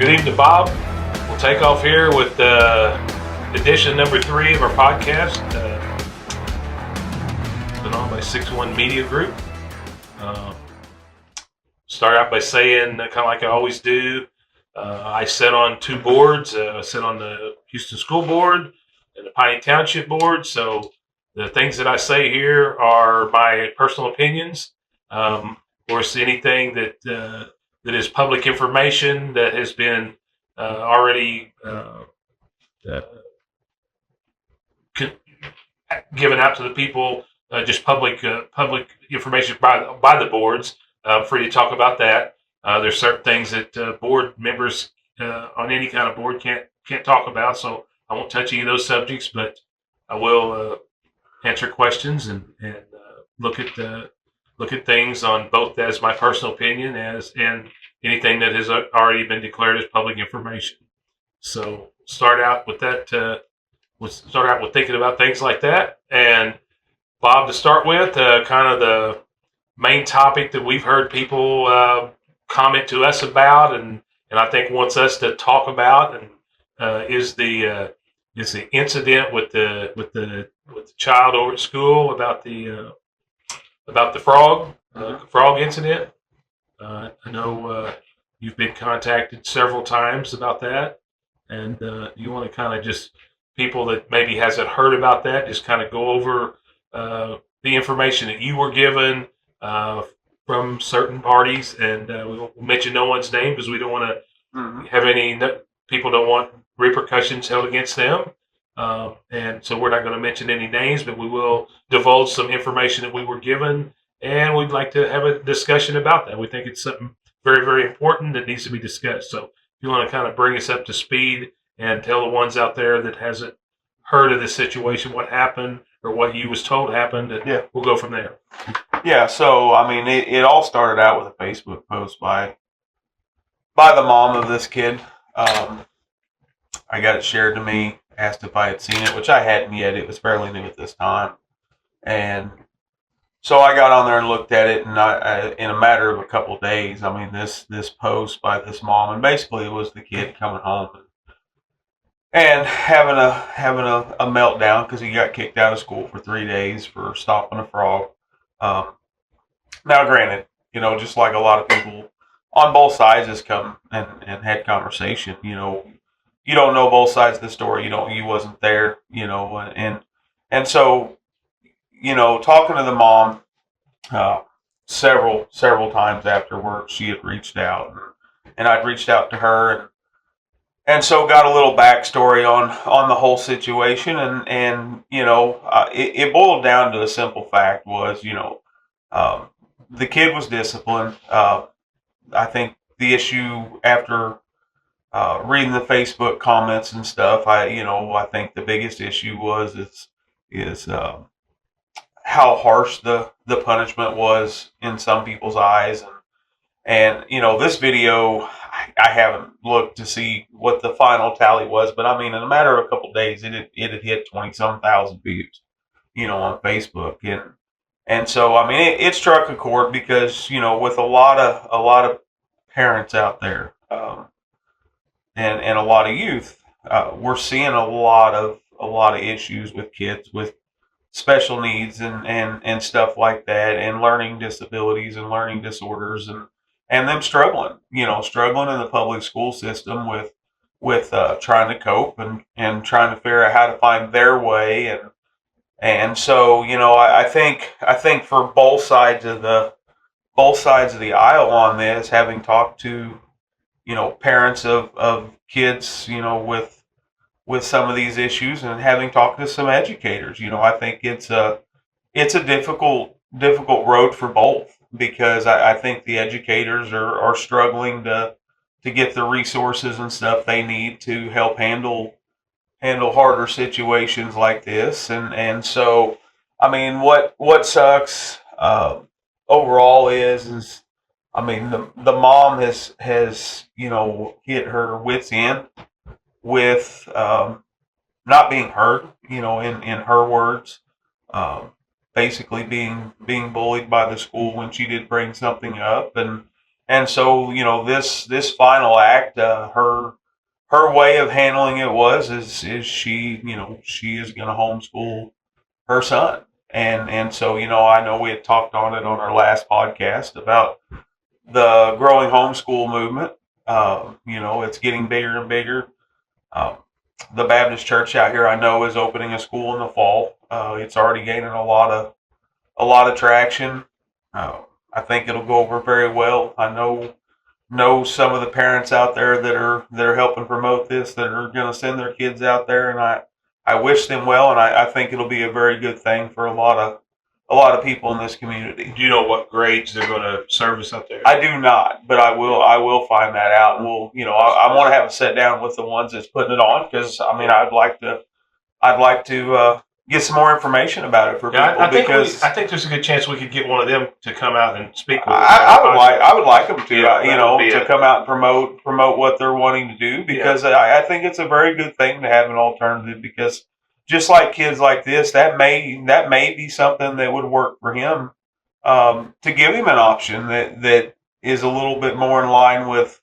Good evening, Bob. We'll take off here with edition number 3 of our podcast. Put on by 6-1 Media Group. Start out by saying, kind of like I always do, I sit on 2 boards. I sit on the Houston School Board and the Piney Township Board. So the things that I say here are my personal opinions. Of course, anything that is public information that has been already given out to the people, just public information by the boards. Free to talk about that. There's certain things that board members on any kind of board can't talk about, so I won't touch any of those subjects, but I will answer questions and look at things on both as my personal opinion and anything that has already been declared as public information. So start out with that. We'll start out with thinking about things like that. And Bob, to start with, kind of the main topic that we've heard people comment to us about, and I think wants us to talk about, and is the incident with the child over at school about the frog incident. I know you've been contacted several times about that, and you want to kind of just people that maybe hasn't heard about that, just kind of go over the information that you were given from certain parties, and we won't mention no one's name because we don't want to have any people don't want repercussions held against them. And so we're not going to mention any names, but we will divulge some information that we were given, and we'd like to have a discussion about that. We think it's something very, very important that needs to be discussed. So if you want to kind of bring us up to speed and tell the ones out there that hasn't heard of this situation, what happened or what you was told happened, and we'll go from there. Yeah, so, I mean, it all started out with a Facebook post by the mom of this kid. I got it shared to me, asked if I had seen it, which I hadn't yet. It was fairly new at this time. And so I got on there and looked at it, and I in a matter of a couple of days, I mean, this post by this mom, and basically it was the kid coming home and having a meltdown because he got kicked out of school for 3 days for stopping a frog. Now, granted, just like a lot of people on both sides has come and had conversation, you don't know both sides of the story. You wasn't there, and so, talking to the mom, several times afterwards, she had reached out, and I'd reached out to her, and so got a little backstory on the whole situation, and it boiled down to a simple fact was, the kid was disciplined. I think the issue after reading the Facebook comments and stuff, I think the biggest issue is how harsh the punishment was in some people's eyes, and this video, I haven't looked to see what the final tally was, but I mean, in a matter of a couple of days, it had hit 20-some thousand views, on Facebook, and so I mean, it struck a chord because with a lot of parents out there, and a lot of youth, we're seeing a lot of issues with kids with special needs and stuff like that, and learning disabilities and learning disorders, and them struggling in the public school system with trying to cope and trying to figure out how to find their way, and so I think for both sides of the aisle on this, having talked to parents of kids with some of these issues, and having talked to some educators, I think it's a difficult road for both, because I think the educators are struggling to get the resources and stuff they need to help handle harder situations like this, and so I mean, what sucks overall is I mean, the mom has hit her wits end with not being heard, in her words, basically being bullied by the school when she did bring something up, And so, this final act, her way of handling it is she is going to homeschool her son. And so, I know we had talked on it on our last podcast about the growing homeschool movement. It's getting bigger and bigger. Um, the Baptist church out here, I know, is opening a school in the fall. It's already gaining a lot of traction. Uh, I think it'll go over very well. I know some of the parents out there that are helping promote this, that are going to send their kids out there, and I wish them well, and I think it'll be a very good thing for a lot of people in this community. Do you know what grades they're going to service up there? I do not, but I will find that out, and I want to have a sit down with the ones that's putting it on, because I'd like to get some more information about it for people. I think there's a good chance we could get one of them to come out and speak with us. I would like them to to come out and promote what they're wanting to do, because I think it's a very good thing to have an alternative, because just like kids like this, that may be something that would work for him, to give him an option that is a little bit more in line with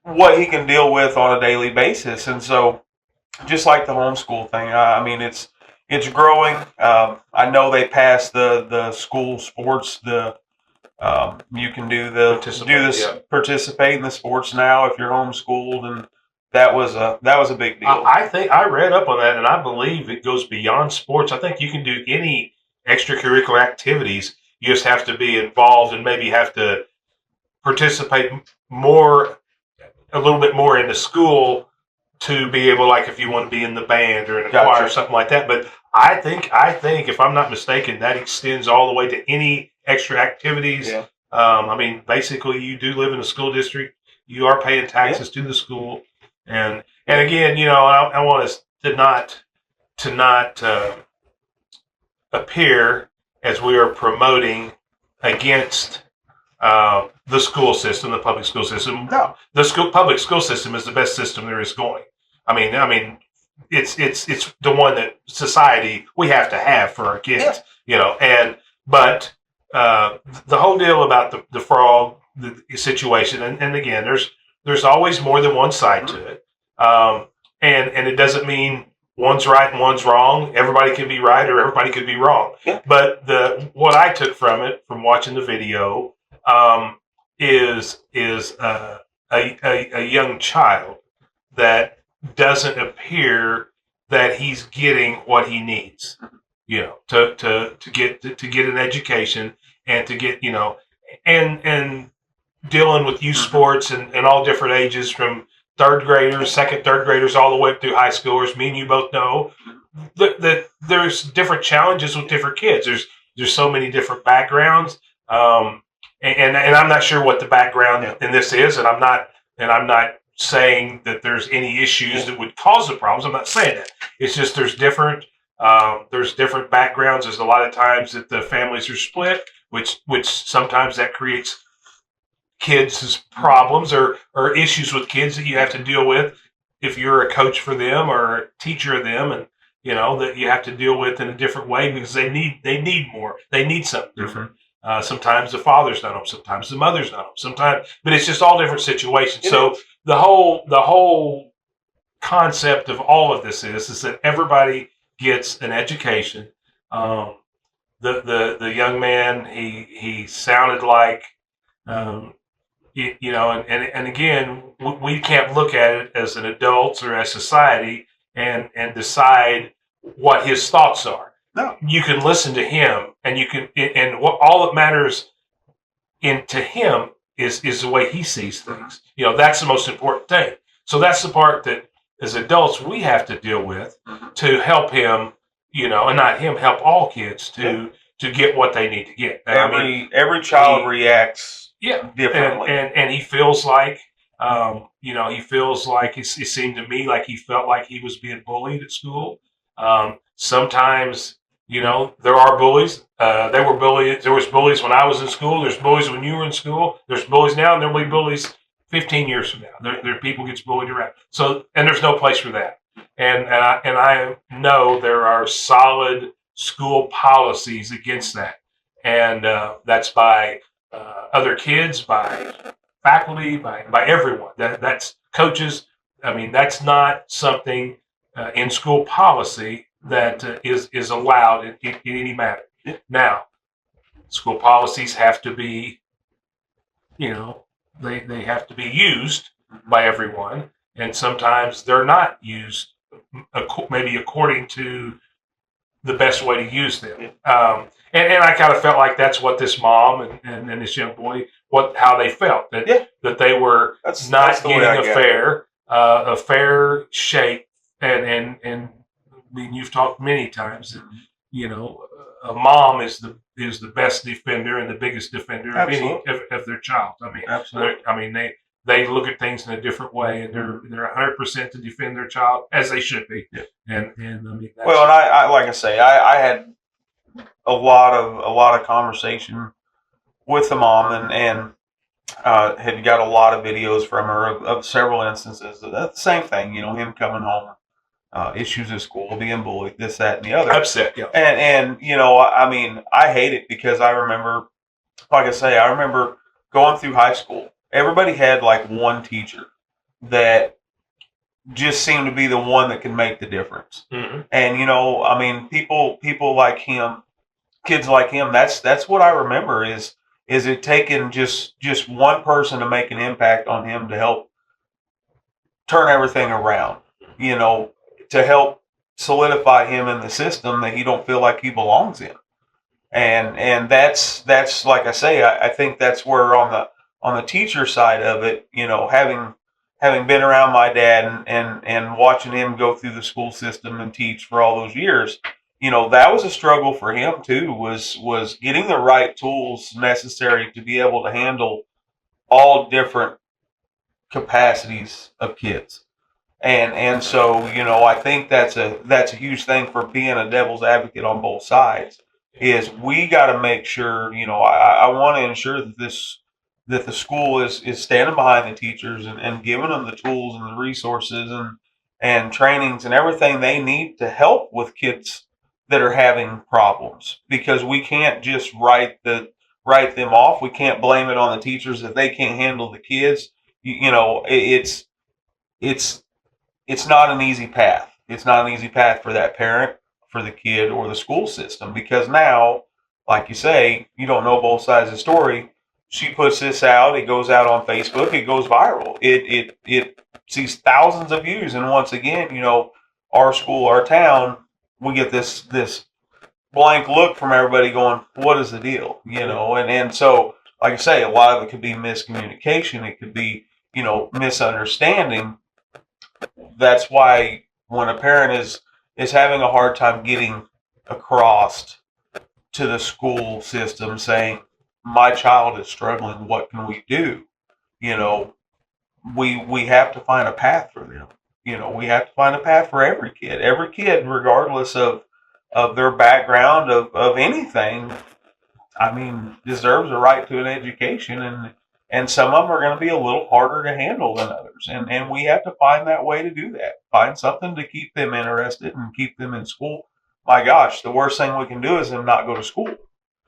what he can deal with on a daily basis. And so, just like the homeschool thing, I mean, it's growing. I know they passed the school sports. You can participate in the sports now if you're homeschooled, and that was a big deal. I think I read up on that, and I believe it goes beyond sports. I think you can do any extracurricular activities. You just have to be involved and maybe have to participate a little bit more in the school to be able, like if you want to be in the band or in a choir or something like that. But I think if I'm not mistaken, that extends all the way to any extra activities. Yeah. I mean, basically, you do live in a school district. You are paying taxes to the school, and again, I want us to not appear as we are promoting against the school system, the public school system. No, the public school system is the best system there is going. I mean, it's the one that society we have to have for our kids, but the whole deal about the frog situation, and again, there's always more than one side to it, and it doesn't mean one's right and one's wrong. Everybody can be right or everybody could be wrong. Yeah. But what I took from watching the video, is a young child that doesn't appear that he's getting what he needs, to get an education and to get, and dealing with youth sports and all different ages, from third graders, all the way up through high schoolers. Me and you both know that there's different challenges with different kids. There's so many different backgrounds. And I'm not sure what the background in this is, and I'm not saying that there's any issues that would cause the problems. I'm not saying that. It's just there's different backgrounds. There's a lot of times that the families are split, which sometimes that creates kids' problems or issues with kids that you have to deal with if you're a coach for them or a teacher of them, and that you have to deal with in a different way, because they need more. They need something different. Sometimes the father's not home, sometimes the mother's not home, but it's just all different situations. So the whole concept of all of this is that everybody gets an education. The young man, he sounded like, and again, we can't look at it as an adults or as society and decide what his thoughts are. No, you can listen to him, and what all that matters to him is the way he sees things. That's the most important thing. So that's the part that as adults we have to deal with to help him, and not him, help all kids to get what they need to get. Every child reacts differently, and he feels like, it seemed to me like he felt like he was being bullied at school. Sometimes, there are bullies. There was bullies when I was in school. There's bullies when you were in school. There's bullies now, and there'll be bullies 15 years from now. There people gets bullied around. So, and there's no place for that. And I know there are solid school policies against that. And that's by other kids, by faculty, by everyone. That's coaches. I mean, that's not something in school policy that is allowed in any matter. Now, school policies have to be, they have to be used by everyone, and sometimes they're not used maybe according to the best way to use them. And I kind of felt like that's what this mom and this young boy, how they felt that they were not getting a fair shake. And I mean, you've talked many times that, a mom is the best defender and the biggest defender of their child. I mean, they look at things in a different way, and they're 100% to defend their child, as they should be. Yeah. And I mean, well, and I like I say, I had a lot of conversation with the mom, and had got a lot of videos from her of several instances of the same thing. Him coming home, issues at school, being bullied, this, that, and the other. Upset, yeah. And I mean, I hate it because I remember, like I say, I remember going through high school. Everybody had like one teacher that just seemed to be the one that could make the difference. Mm-hmm. And I mean, people like him, kids like him. That's what I remember is it taking just one person to make an impact on him to help turn everything around. To help solidify him in the system that he don't feel like he belongs in. And that's like I say, I think that's where on the teacher side of it, having been around my dad and watching him go through the school system and teach for all those years, that was a struggle for him too, was getting the right tools necessary to be able to handle all different capacities of kids. And so, I think that's a huge thing for being a devil's advocate on both sides, is we got to make sure, I want to ensure that the school is standing behind the teachers and giving them the tools and the resources and trainings and everything they need to help with kids that are having problems, because we can't just write them off. We can't blame it on the teachers if they can't handle the kids. It's not an easy path. It's not an easy path for that parent, for the kid, or the school system, because now, like you say, you don't know both sides of the story. She puts this out. It goes out on Facebook. It goes viral. It sees thousands of views. And once again, our school, our town, we get this blank look from everybody going, what is the deal? And so, like I say, a lot of it could be miscommunication. It could be, misunderstanding. That's why when a parent is having a hard time getting across to the school system saying, my child is struggling, what can we do? We have to find a path for them. We have to find a path for every kid. Every kid, regardless of their background, of anything, I mean, deserves a right to an education, and some of them are going to be a little harder to handle than others. And we have to find that way to do that. Find something to keep them interested and keep them in school. My gosh, the worst thing we can do is them not go to school.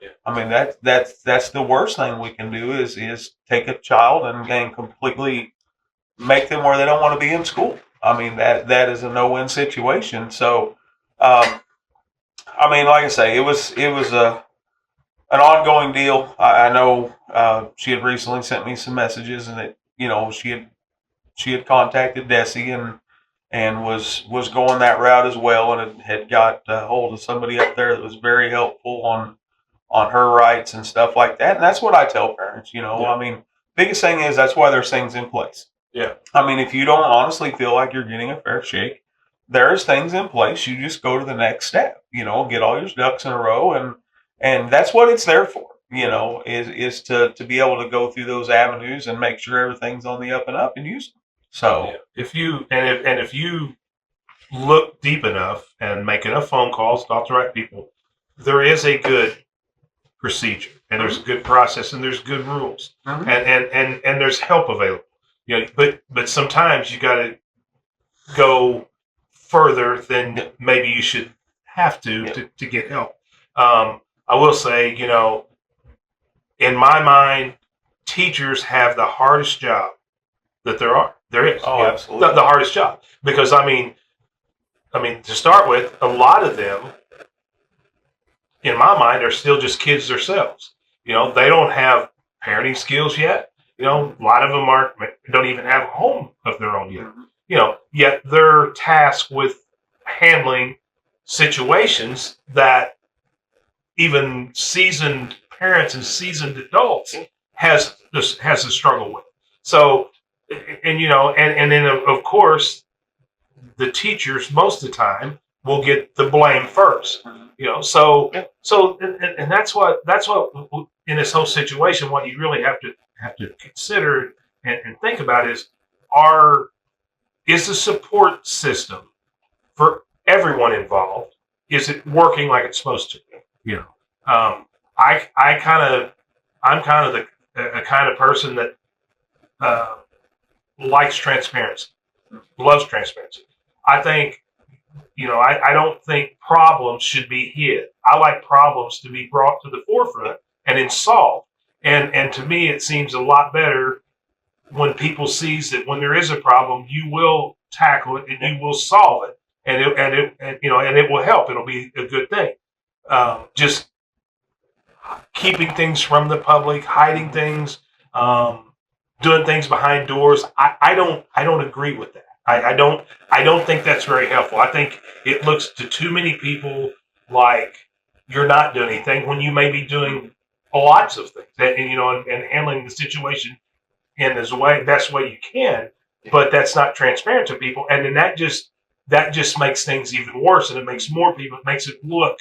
Yeah. I mean, that's the worst thing we can do is take a child and completely make them where they don't want to be in school. I mean, that is a no-win situation. So, I mean, like I say, it was an ongoing deal. I know she had recently sent me some messages, and that she had contacted Desi and was going that route as well, and had got a hold of somebody up there that was very helpful on her rights and stuff like that. And that's what I tell parents. Yeah. I mean, biggest thing is that's why there's things in place. Yeah. I mean, if you don't honestly feel like you're getting a fair shake, there's things in place. You just go to the next step. Get all your ducks in a row, and that's what it's there for. Is to be able to go through those avenues and make sure everything's on the up and up and use them. So if you look deep enough and make enough phone calls, talk to the right people, there is a good procedure, and there's a good process, and there's good rules, and there's help available. But sometimes you got to go further than maybe you should have to get help. I will say, in my mind, teachers have the hardest job that there is. Oh, absolutely. The hardest job, because I mean, to start with, a lot of them, in my mind, are still just kids themselves. They don't have parenting skills yet. A lot of them don't even have a home of their own yet. Yet they're tasked with handling situations that even seasoned parents and seasoned adults has to struggle with. So, and then of course, the teachers most of the time will get the blame first. So and that's what in this whole situation, what you really have to consider and think about is the support system for everyone involved, is it working like it's supposed to? I'm kind of the kind of person that likes transparency, loves transparency. I think, I don't think problems should be hid. I like problems to be brought to the forefront and then solved. And to me, it seems a lot better when people sees that when there is a problem, you will tackle it and you will solve it, and it will help. It'll be a good thing. Just keeping things from the public, hiding things, doing things behind doors. I don't agree with that. I don't think that's very helpful. I think it looks to too many people like you're not doing anything when you may be doing lots of things, and handling the situation in the best way you can. But that's not transparent to people, and then that just makes things even worse, and it makes more people. It makes it look,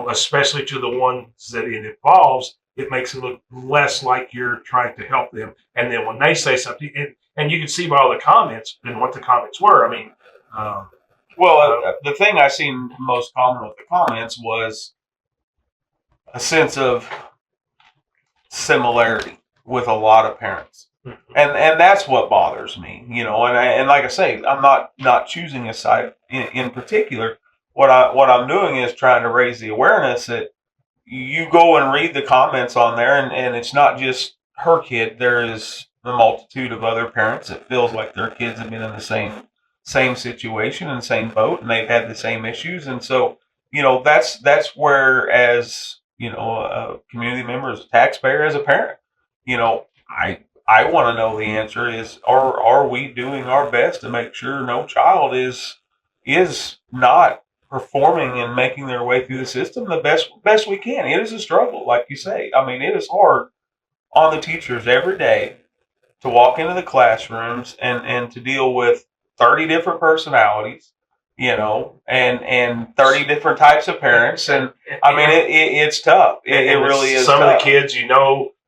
especially to the ones that it involves, it makes it look less like you're trying to help them. And then when they say something, and you can see by all the comments and what the comments were. I mean, the thing I seen most common with the comments was a sense of similarity with a lot of parents, and that's what bothers me. And like I say, I'm not choosing a side in particular. What I'm doing is trying to raise the awareness that you go and read the comments on there, and it's not just her kid. There is a multitude of other parents that feels like their kids have been in the same situation and same boat, and they've had the same issues. And so, that's where, as a community member, as a taxpayer, as a parent, I want to know the answer is: are we doing our best to make sure no child is not performing and making their way through the system the best we can? It is a struggle, like you say. I mean, it is hard on the teachers every day to walk into the classrooms and to deal with 30 different personalities, and 30 different types of parents. And I mean, it's tough. It really is. Some tough. of the kids,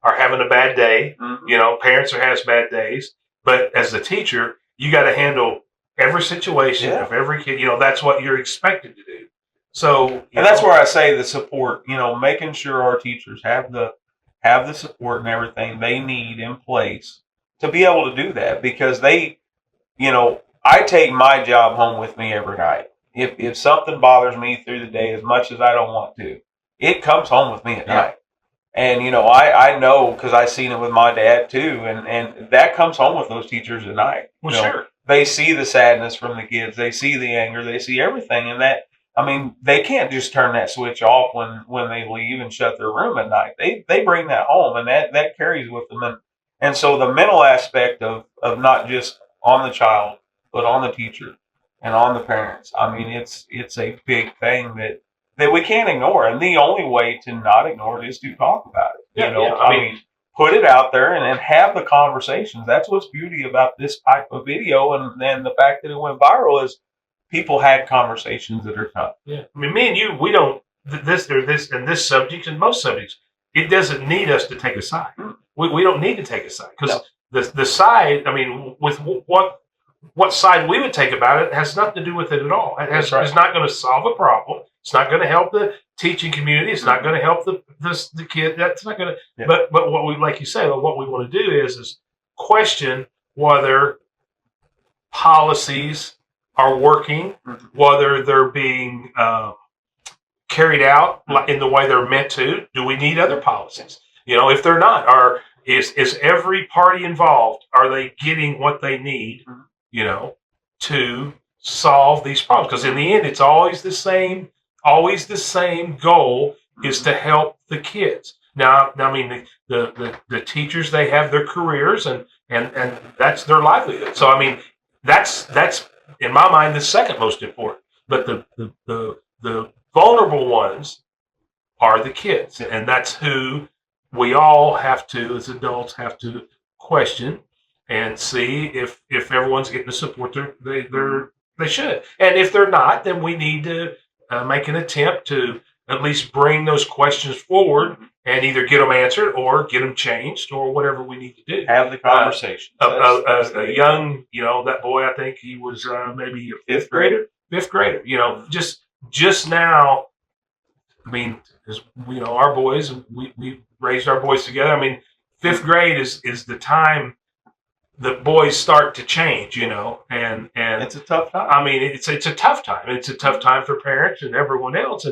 are having a bad day. Mm-hmm. Parents are having bad days. But as the teacher, you got to handle every situation of every kid. That's what you're expected to do. So, and that's where I say the support. Making sure our teachers have the support and everything they need in place to be able to do that, because they, I take my job home with me every night. If something bothers me through the day, as much as I don't want to, it comes home with me at night. And, I know, because I've seen it with my dad too. And that comes home with those teachers at night. Well, sure. They see the sadness from the kids. They see the anger. They see everything. And that, I mean, they can't just turn that switch off when they leave and shut their room at night. They bring that home, and that carries with them. And so the mental aspect of not just on the child, but on the teacher and on the parents. I mean, it's a big thing that we can't ignore. And the only way to not ignore it is to talk about it. I mean, put it out there and have the conversations. That's what's beauty about this type of video, and then the fact that it went viral is people had conversations that are tough. Yeah, I mean, me and you, we don't this and this subject and most subjects. It doesn't need us to take a side. We don't need to take a side, because the side. I mean, with what side we would take about it has nothing to do with it at all. It's not going to solve a problem. It's not going to help the teaching community. It's not going to help the kid. That's not going to. Yeah. But what we, like you say, what we want to do is question whether policies are working, whether they're being carried out in the way they're meant to. Do we need other policies? If they're not, is every party involved? Are they getting what they need? To solve these problems? Because in the end, it's always the same. Always the same goal is to help the kids. Now, I mean, the teachers, they have their careers and that's their livelihood. So I mean, that's in my mind the second most important. But the vulnerable ones are the kids, and that's who we all have to, as adults, have to question and see if everyone's getting the support they should. And if they're not, then we need to make an attempt to at least bring those questions forward and either get them answered or get them changed or whatever we need to do. Have the conversation. A young, that boy, I think he was maybe a fifth grader. Just now. I mean, as our boys, we raised our boys together. I mean, fifth grade is the time that boys start to change, and it's a tough time. I mean, it's a tough time. It's a tough time for parents and everyone else,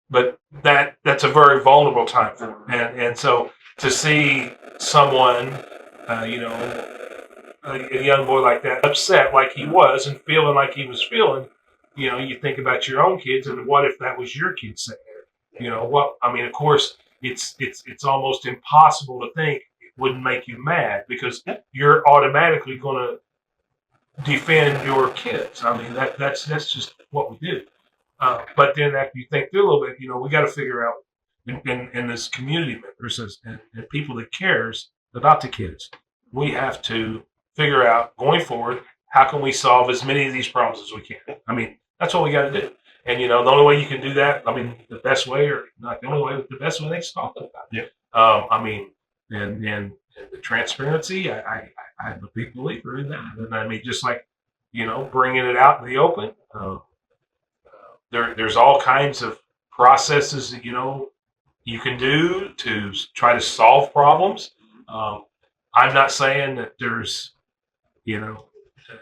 but that's a very vulnerable time for them. And so to see someone, a young boy like that upset like he was and feeling like he was feeling, you think about your own kids and what if that was your kid sitting there? Of course, it's almost impossible to think it wouldn't make you mad because you're automatically going to defend your kids. I mean, that's just what we do. But then after you think through a little bit, we got to figure out in this community members and people that cares about the kids, we have to figure out going forward, how can we solve as many of these problems as we can? I mean, that's what we got to do. And, the only way you can do that, I mean, the best way, or not the only way, but the best way, they talk about it. Yeah. And the transparency, I'm a big believer in that. And I mean, just like, bringing it out in the open, there's all kinds of processes that, you can do to try to solve problems. I'm not saying that there's,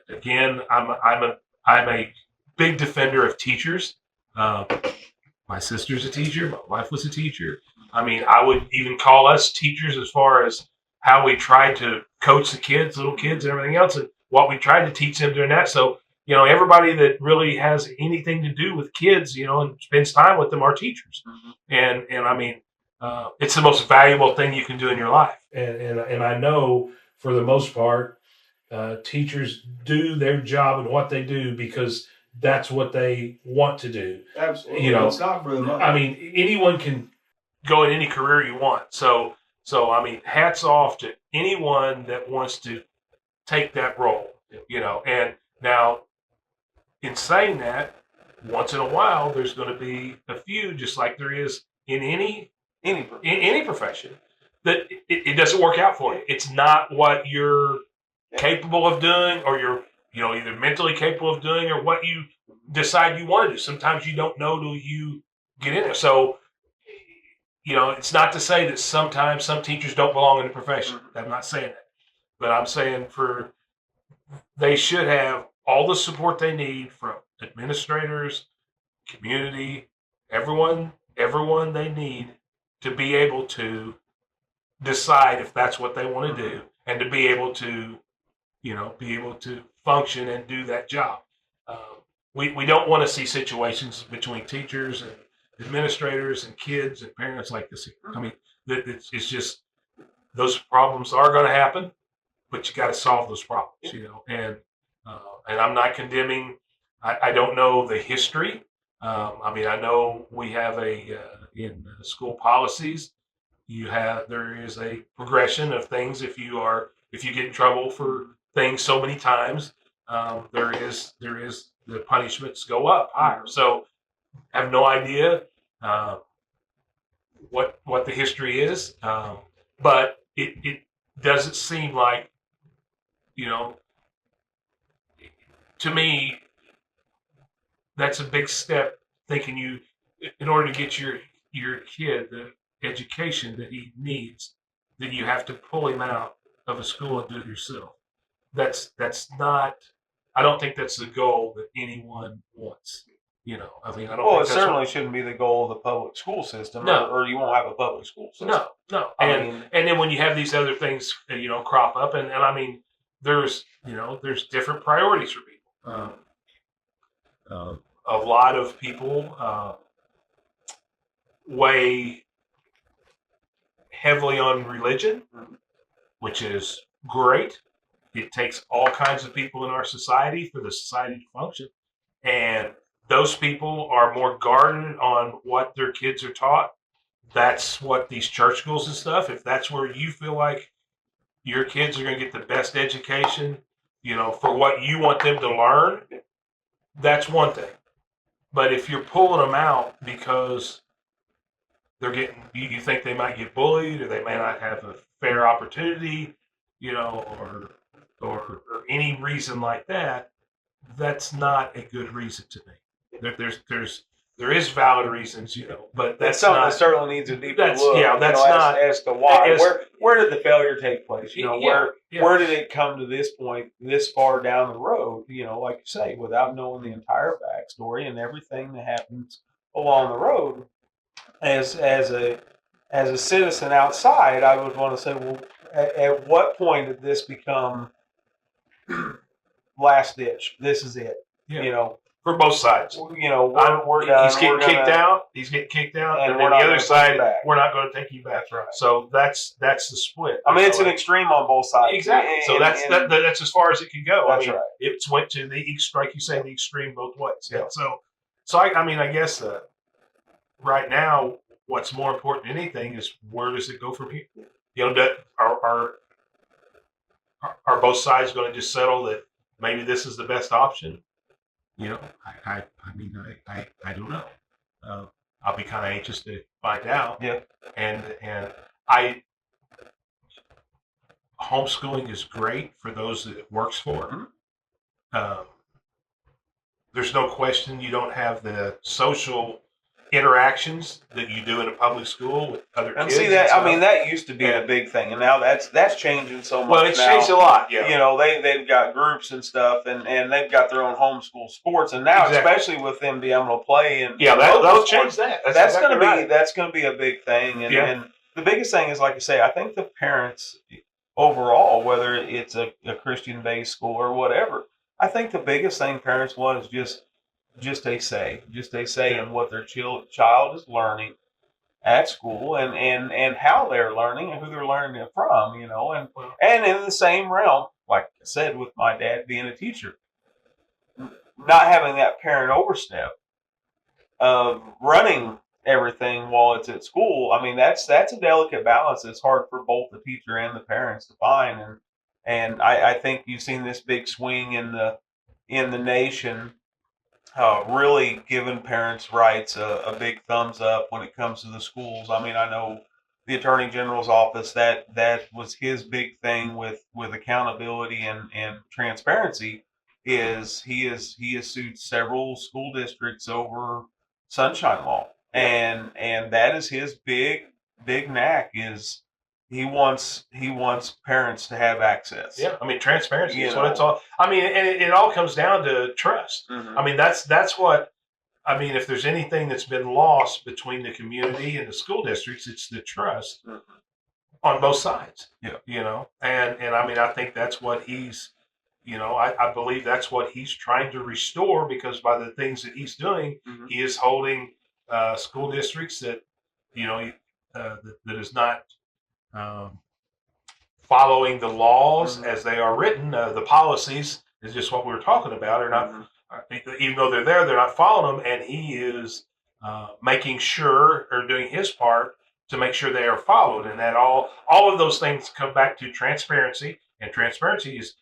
again, I'm a big defender of teachers. My sister's a teacher. My wife was a teacher. I mean, I would even call us teachers as far as how we tried to coach the kids, little kids, and everything else, and what we tried to teach them during that. So, everybody that really has anything to do with kids, and spends time with them are teachers. And I mean, it's the most valuable thing you can do in your life. And I know for the most part, teachers do their job and what they do because that's what they want to do. Absolutely. It's not for the money. I mean, anyone can go in any career you want. So I mean, hats off to anyone that wants to take that role, And now, in saying that, once in a while, there's going to be a few, just like there is in any profession, that it doesn't work out for you. It's not what you're capable of doing, or you're either mentally capable of doing, or what you decide you want to do. Sometimes you don't know till you get in there. So, it's not to say that sometimes some teachers don't belong in the profession. I'm not saying that, but I'm saying they should have all the support they need from administrators, community, everyone they need to be able to decide if that's what they want to do, and to be able to function and do that job. We don't want to see situations between teachers and administrators and kids and parents like this. I mean, it's just, those problems are going to happen, but you got to solve those problems, and I'm not condemning. I don't know the history. I mean, I know we have in school policies, there is a progression of things. If you get in trouble for things so many times, there is the punishments go up higher. So I have no idea what the history is, but it doesn't seem like, to me, that's a big step, thinking in order to get your kid the education that he needs, that you have to pull him out of a school and do it yourself. That's not, I don't think that's the goal that anyone wants. I mean, I don't Well, think it certainly shouldn't be the goal of the public school system, No. or you won't have a public school system. No. I And mean, and then when you have these other things, crop up, and I mean, there's different priorities for people. A lot of people weigh heavily on religion, which is great. It takes all kinds of people in our society for the society to function. And those people are more guarded on what their kids are taught. That's what these church schools and stuff, if that's where you feel like your kids are going to get the best education, for what you want them to learn, that's one thing. But if you're pulling them out because you think they might get bullied or they may not have a fair opportunity, or any reason like that, that's not a good reason to me. There is valid reasons, but that's something not, that certainly needs a deeper that's- look. yeah, that's not- as to why. as- Where did the failure take place? Yeah. Where did it come to this point, this far down the road? Like you say, without knowing the entire backstory and everything that happens along the road. As a citizen outside, I would want to say, well, at what point did this become last ditch? This is it. Yeah. For both sides. We're done. He's getting kicked out. He's getting kicked out, and then the other side, we're not going to take you back. That's right. So that's the split. I mean, it's an extreme on both sides. Exactly. So that's as far as it can go. That's I mean, right. It's went to like you say, the extreme both ways. Yeah. So I guess right now, what's more important than anything is where does it go from here? Are both sides going to just settle that maybe this is the best option? I don't know. I'll be kind of anxious to find out. Yeah. And homeschooling is great for those that it works for. Mm-hmm. There's no question you don't have the social interactions that you do in a public school with other kids. And see that, I mean, that used to be a big thing, and now that's changing so much. Well, it's now. changed a lot. Yeah. They've got groups and stuff, and they've got their own homeschool sports, and now especially with them being able to play and they'll change that. That's going to be a big thing, and the biggest thing is, like you say, I think the parents overall, whether it's a Christian-based school or whatever, I think the biggest thing parents want is just a say in what their child is learning at school and how they're learning and who they're learning it from, and in the same realm, like I said, with my dad being a teacher, not having that parent overstep of running everything while it's at school. I mean, that's a delicate balance. It's hard for both the teacher and the parents to find, and I think you've seen this big swing in the nation. Really giving parents' rights a big thumbs up when it comes to the schools. I mean, I know the Attorney General's office, that was his big thing with accountability and transparency, is he has sued several school districts over Sunshine Law. And that is his big knack, is he wants parents to have access. Yeah, I mean, transparency is what it's all. I mean, and it all comes down to trust. Mm-hmm. I mean, that's what. I mean, if there's anything that's been lost between the community and the school districts, it's the trust on both sides. Yeah, and I mean, I think that's what he's. I believe that's what he's trying to restore, because by the things that he's doing, he is holding school districts that that is not. Following the laws as they are written, the policies is just what we were talking about. Are not, even though they're not following them, and he is making sure, or doing his part to make sure they are followed, and that all of those things come back to transparency, and transparency is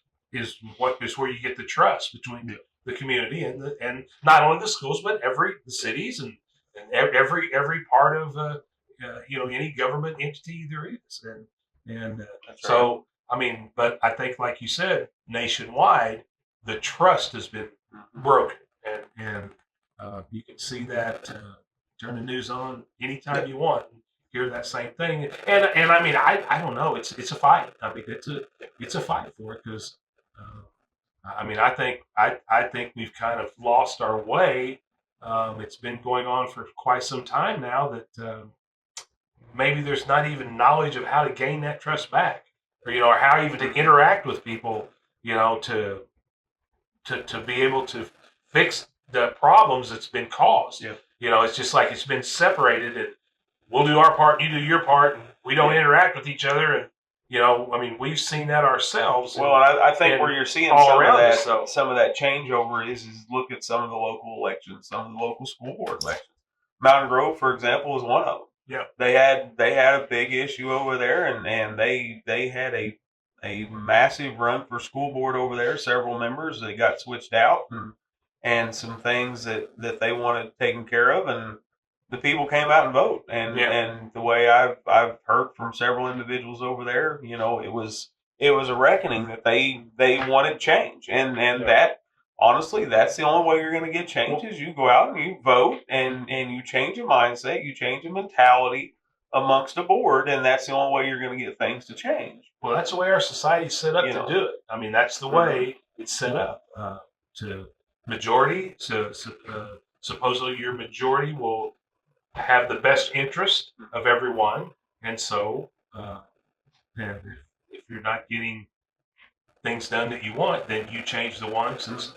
where you get the trust between the community and not only the schools, but the cities and every part of any government entity there is, and so right. I mean, but I think, like you said, nationwide, the trust has been broken, and you can see that. Turn the news on anytime you want, and hear that same thing, and I mean, I don't know, it's a fight. I mean, it's a fight for it, because I mean, I think we've kind of lost our way It's been going on for quite some time now that maybe there's not even knowledge of how to gain that trust back, or how even to interact with people, to be able to fix the problems that's been caused. Yeah. It's just like it's been separated, and we'll do our part, you do your part, and we don't interact with each other. And we've seen that ourselves. Well, I think where you're seeing some of that changeover is look at some of the local elections, some of the local school board elections. Mountain Grove, for example, is one of them. Yeah, they had a big issue over there, and they had a massive run for school board over there. Several members that got switched out, and some things that they wanted taken care of, and the people came out and vote. And the way I've heard from several individuals over there, it was a reckoning that they wanted change, and that honestly, that's the only way you're going to get change is you go out and you vote, and you change a mindset, you change a mentality amongst the board, and that's the only way you're going to get things to change. Well, that's the way our society's set up to do it. That's the way it's set up. To majority, so supposedly your majority will have the best interest of everyone, and so if you're not getting things done that you want, then you change the ones that's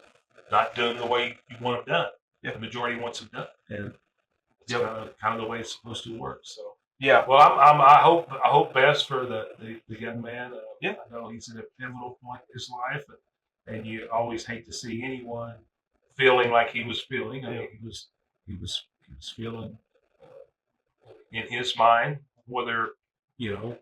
not doing the way you want them done. Yeah. The majority wants them done, and it's kind of the way it's supposed to work. So yeah. Well, I hope best for the young man. I know he's at a pivotal point in his life, and you always hate to see anyone feeling like he was feeling. He was feeling in his mind, whether it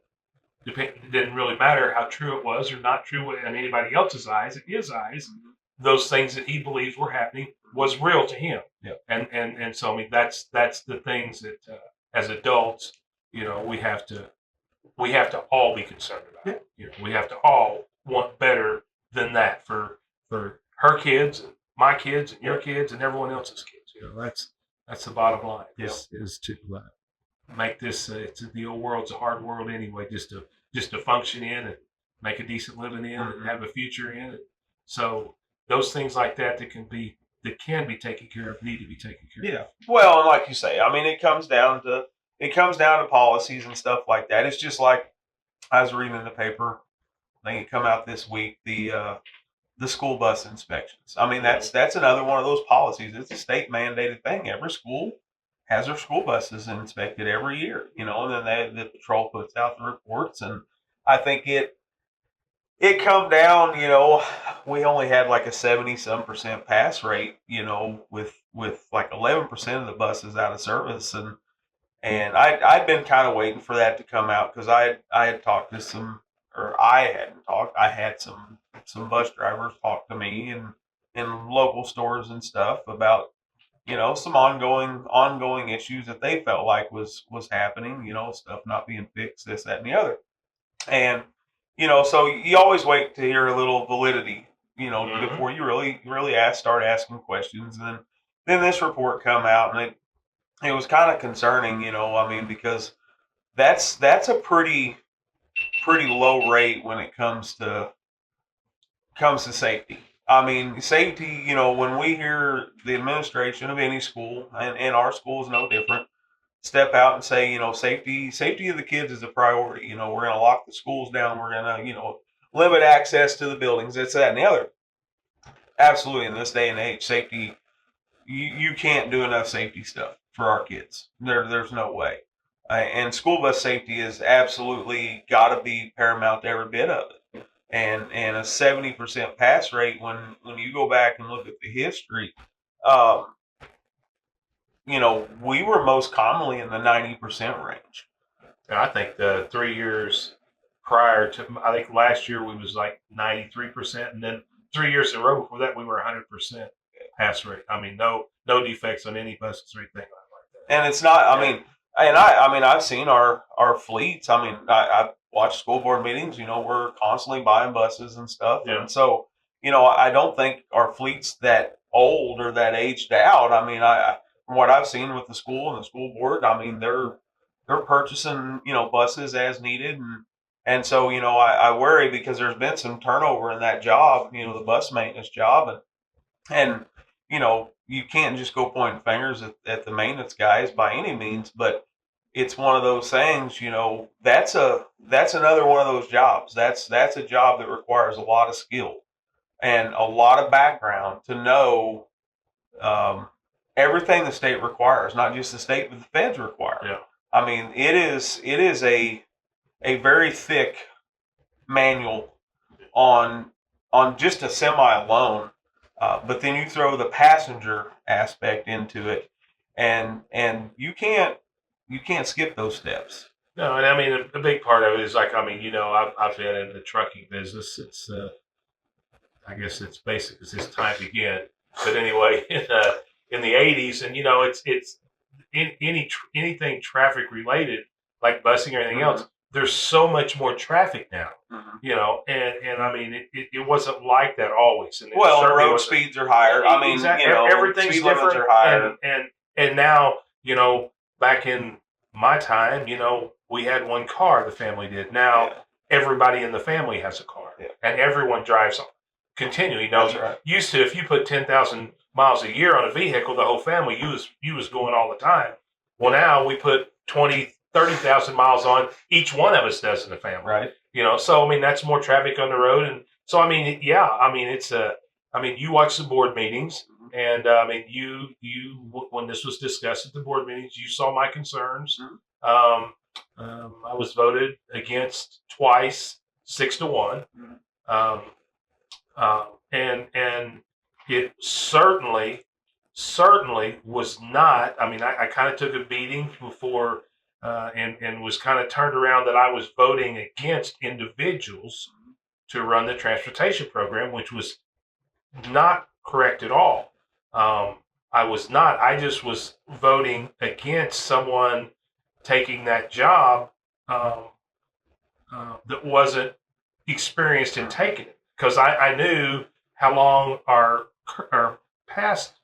didn't really matter how true it was or not true in anybody else's eyes. In his eyes, those things that he believes were happening was real to him. Yeah. And so that's the things that as adults, we have to all be concerned about. Yeah. We have to all want better than that for her kids, and my kids, and your kids, and everyone else's kids. That's the bottom line. Yeah. Is to make this. The old world's a hard world anyway. Just to function in and make a decent living in and have a future in it. So those things like that can be taken care of need to be taken care of. Yeah. Well, and like you say, it comes down to policies and stuff like that. It's just like I was reading in the paper. I think it come out this week. The school bus inspections. That's another one of those policies. It's a state mandated thing. Every school has their school buses inspected every year, and then the patrol puts out the reports. And I think it come down, we only had like a 70% pass rate, with like 11% of the buses out of service. And I'd been kind of waiting for that to come out because I had talked to I had some bus drivers talk to me in local stores and stuff about, some ongoing issues that they felt like was happening, stuff not being fixed, this, that, and the other. And, so you always wait to hear a little validity, before you really start asking questions. And then this report come out, and it was kind of concerning, because that's a pretty low rate when it comes to safety. Safety, when we hear the administration of any school, and our school is no different, step out and say, safety of the kids is a priority. We're going to lock the schools down. We're going to, limit access to the buildings, this, that, and the other. Absolutely. In this day and age, safety, you can't do enough safety stuff for our kids. There's no way. And school bus safety is absolutely got to be paramount to every bit of it. And a 70% pass rate, when you go back and look at the history, we were most commonly in the 90% range. And I think the 3 years prior to, I think last year we was like 93%, and then 3 years in a row before that we were 100% pass rate. No defects on any buses or anything like that. And it's not. I've seen our fleets. I've watched school board meetings. We're constantly buying buses and stuff. Yeah. And so, I don't think our fleet's that old or that aged out. From what I've seen with the school and the school board, they're purchasing, buses as needed. And so, I worry because there's been some turnover in that job, the bus maintenance job. And you can't just go pointing fingers at the maintenance guys by any means, but it's one of those things, that's another one of those jobs. That's a job that requires a lot of skill and a lot of background to know everything the state requires, not just the state, but the feds require. Yeah. I mean, it is a very thick manual on just a semi alone. But then you throw the passenger aspect into it, and you can't skip those steps. No, and I mean a big part of it is like, I mean, I've been in the trucking business. It's I guess it's basic as this time began. But anyway, in the '80s, and it's anything traffic related like busing or anything else. There's so much more traffic now, and I mean it wasn't like that always. And road speeds are higher. I mean, exactly. Everything's speed different. limits are higher. And now, back in my time, we had one car. The family did. Now everybody in the family has a car, and everyone drives on continually. That's right. Used to, if you put 10,000 miles a year on a vehicle, the whole family you was going all the time. Well, now we put 30,000 miles on, each one of us does in the family. Right. So I mean that's more traffic on the road, and so I mean it's you watch the board meetings, and I mean you when this was discussed at the board meetings, you saw my concerns. I was voted against twice, 6-1, and it certainly was not. I mean, I kind of took a beating before. And was kind of turned around that I was voting against individuals to run the transportation program, which was not correct at all. I was not. I just was voting against someone taking that job that wasn't experienced in taking it, because I knew how long our past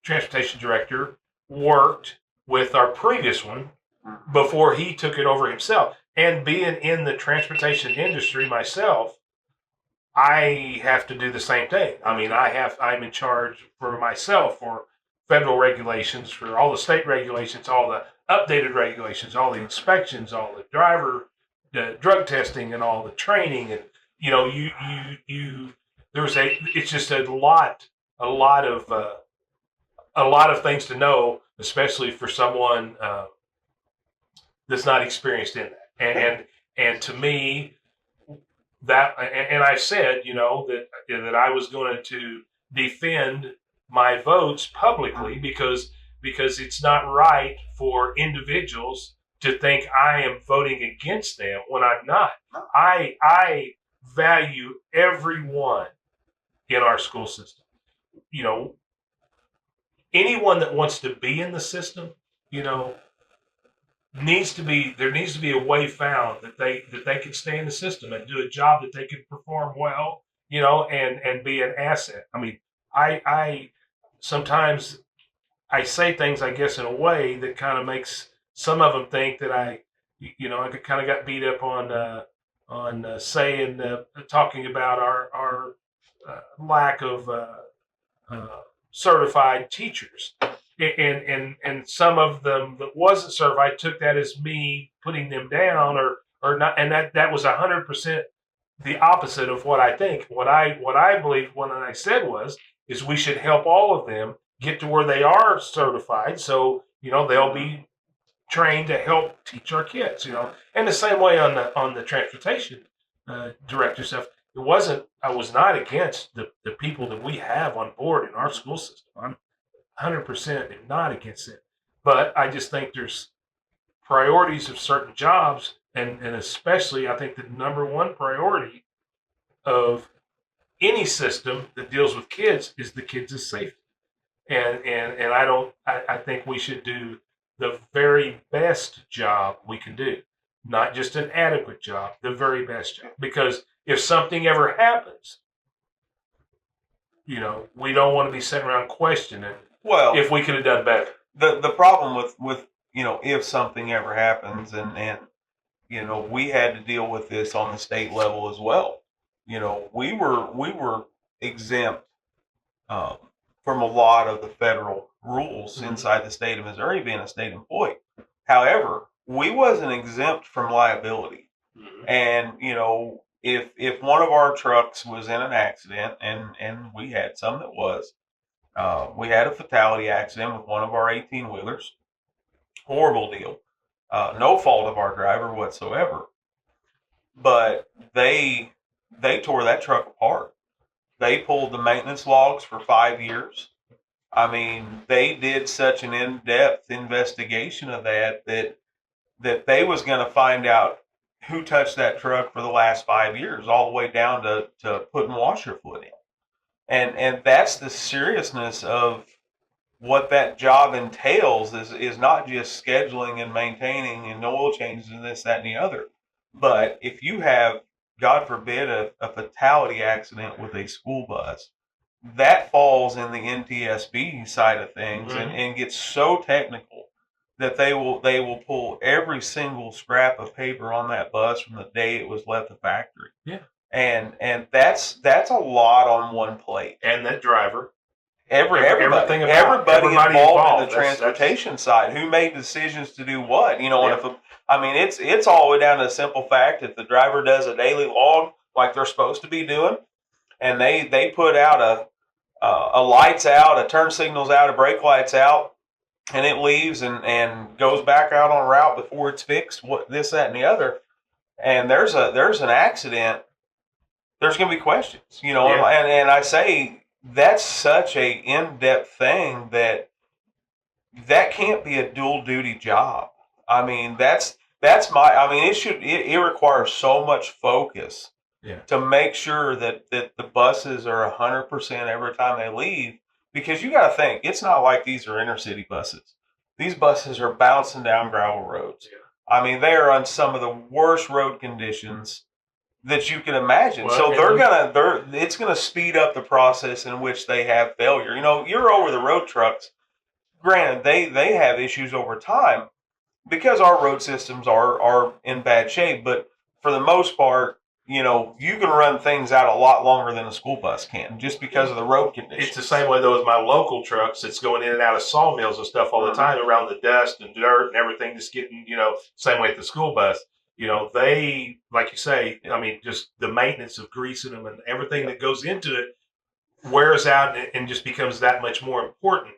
transportation director worked with our previous one before he took it over himself. And being in the transportation industry myself, I have to do the same thing. I mean, I'm in charge for myself for federal regulations, for all the state regulations, all the updated regulations, all the inspections, all the drug testing, and all the training. And it's just a lot of things to know, especially for someone that's not experienced in that. And to me, and I said, that I was going to defend my votes publicly because it's not right for individuals to think I am voting against them when I'm not. I value everyone in our school system. Anyone that wants to be in the system, there needs to be a way found that they can stay in the system and do a job that they can perform well, and be an asset. I mean, I sometimes I say things, I guess, in a way that kind of makes some of them think that I kind of got beat up on saying talking about our lack of certified teachers, and some of them that wasn't certified took that as me putting them down or not, and that was 100% the opposite of what I think. What I believe, what I said is we should help all of them get to where they are certified, so they'll be trained to help teach our kids. And the same way on the transportation director stuff. I was not against the people that we have on board in our school system. I'm 100% not against it. But I just think there's priorities of certain jobs, and especially I think the number one priority of any system that deals with kids is the kids' safety. And I think we should do the very best job we can do, not just an adequate job, the very best job. Because if something ever happens, we don't want to be sitting around questioning if we could have done better. The problem with if something ever happens, and we had to deal with this on the state level as well. We were exempt um, from a lot of the federal rules inside the state of Missouri, being a state employee. However, we wasn't exempt from liability. And if one of our trucks was in an accident, and we had some that was, we had a fatality accident with one of our 18-wheelers. Horrible deal. No fault of our driver whatsoever. But they tore that truck apart. They pulled the maintenance logs for 5 years. I mean, they did such an in-depth investigation of that they was going to find out who touched that truck for the last 5 years, all the way down to putting washer fluid in. And that's the seriousness of what that job entails is not just scheduling and maintaining and oil changes and this, that, and the other. But if you have, God forbid, a fatality accident with a school bus, that falls in the NTSB side of things and gets so technical that they will pull every single scrap of paper on that bus from the day it was left the factory. Yeah. And that's a lot on one plate. And that driver. Everybody involved in the transportation side, who made decisions to do what, and it's all the way down to the simple fact that the driver does a daily log like they're supposed to be doing, and they put out a lights out, a turn signals out, a brake lights out, and it leaves and goes back out on route before it's fixed, what this, that, and the other, and there's an accident, there's going to be questions, and I say, that's such a in-depth thing that can't be a dual duty job. I mean, it requires so much focus to make sure that the buses are 100% every time they leave, because you got to think, it's not like these are inner city buses. These buses are bouncing down gravel roads. Yeah. I mean, they are on some of the worst road conditions that you can imagine. Well, so it's gonna speed up the process in which they have failure. Your over the road trucks, granted, they have issues over time because our road systems are in bad shape, but for the most part, you can run things out a lot longer than a school bus can, just because of the road conditions. It's the same way though as my local trucks that's going in and out of sawmills and stuff all the time around the dust and dirt and everything, just getting, same way with the school bus. They, like you say, I mean, just the maintenance of greasing them and everything that goes into it wears out and just becomes that much more important.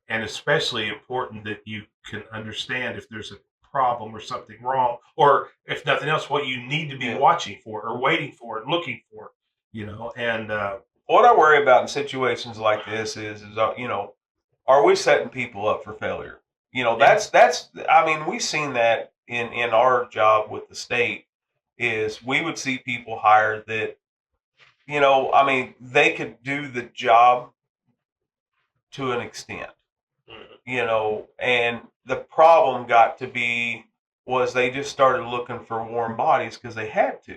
And especially important that you can understand if there's a problem or something wrong, or if nothing else, what you need to be watching for or waiting for and looking for, and what I worry about in situations like this is are we setting people up for failure? That's, I mean, we've seen that in our job with the state, is we would see people hired that, they could do the job to an extent, and the problem got to be was they just started looking for warm bodies because they had to.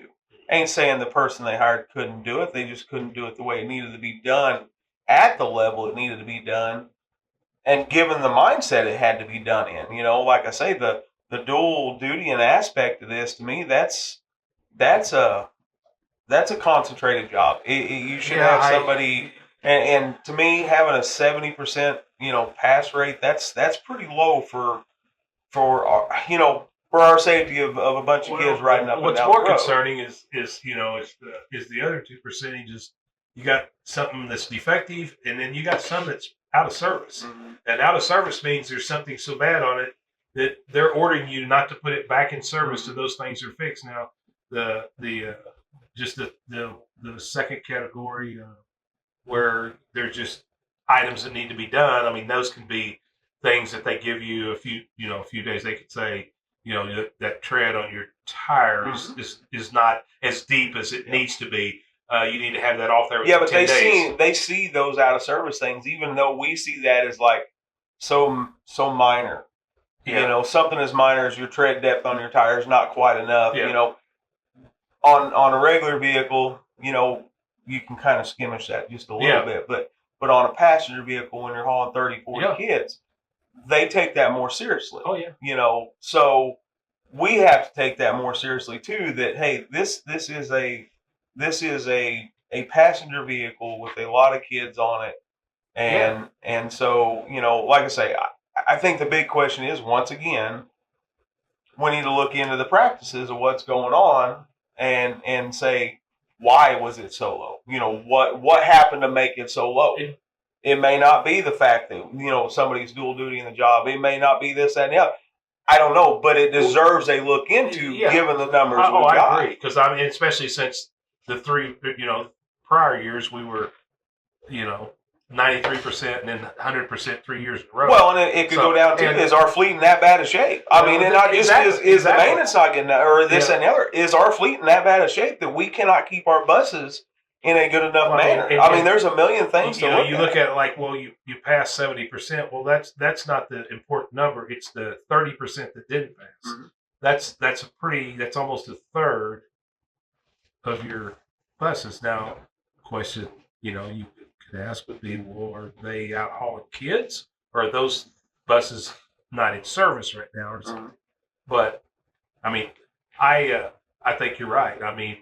Ain't saying the person they hired couldn't do it. They just couldn't do it the way it needed to be done at the level it needed to be done, and given the mindset it had to be done in. Like I say, the dual duty and aspect of this, to me, that's a concentrated job. You should have somebody, and to me, having a 70% pass rate, that's pretty low for our safety of a bunch of kids riding up and down the road. What's more concerning is the other 2%. You got something that's defective, and then you got some that's out of service. Mm-hmm. And out of service means there's something so bad on it that they're ordering you not to put it back in service till those things are fixed. Now, the second category where there's just items that need to be done. I mean, those can be things that they give you a few days. They could say, that tread on your tire is not as deep as it needs to be. You need to have that off there within 10 days. They see those out of service things, even though we see that as like so minor. Yeah. Something as minor as your tread depth on your tire is not quite enough. Yeah. On a regular vehicle, you can kind of skimmish that just a little bit, but on a passenger vehicle, when you're hauling 30, 40 kids, they take that more seriously. Oh yeah. So we have to take that more seriously too. That hey, this is a a passenger vehicle with a lot of kids on it. And so, like I say, I think the big question is, once again, we need to look into the practices of what's going on and say, why was it so low? What happened to make it so low? It may not be the fact that, somebody's dual duty in the job. It may not be this, that, and the other. I don't know, but it deserves a look into, given the numbers we've got. I agree, because I mean, especially since the three, prior years we were, 93% and then 100% 3 years in a row. Well, and it could go down to, is our fleet in that bad a shape? I mean, and not just is the maintenance not getting that, or this and the other. Is our fleet in that bad a shape that we cannot keep our buses in a good enough manner? I mean, there's a million things to look at. You look at it like, well, you pass 70%. Well, that's not the important number. It's the 30% that didn't pass. Mm-hmm. That's almost a third of your buses. Now, question, you could ask would be, well, are they out hauling kids, or are those buses not in service right now or something? Mm-hmm. But I mean, I think you're right. I mean,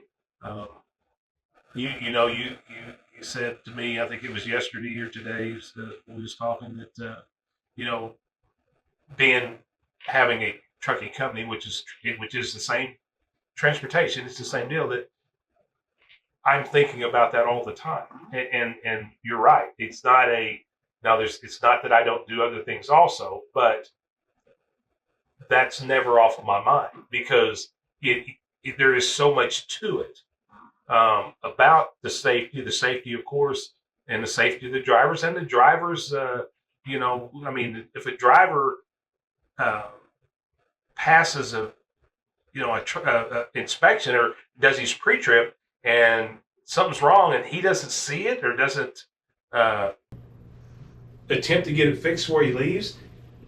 you said to me, I think it was yesterday or today, we was talking that having a trucking company, which is the same transportation, it's the same deal, that I'm thinking about that all the time. And you're right. It's not it's not that I don't do other things also, but that's never off of my mind, because there is so much to it. About the safety, of course, and the safety of the drivers, and the drivers, I mean, if a driver passes a inspection or does his pre-trip and something's wrong and he doesn't see it or doesn't attempt to get it fixed before he leaves,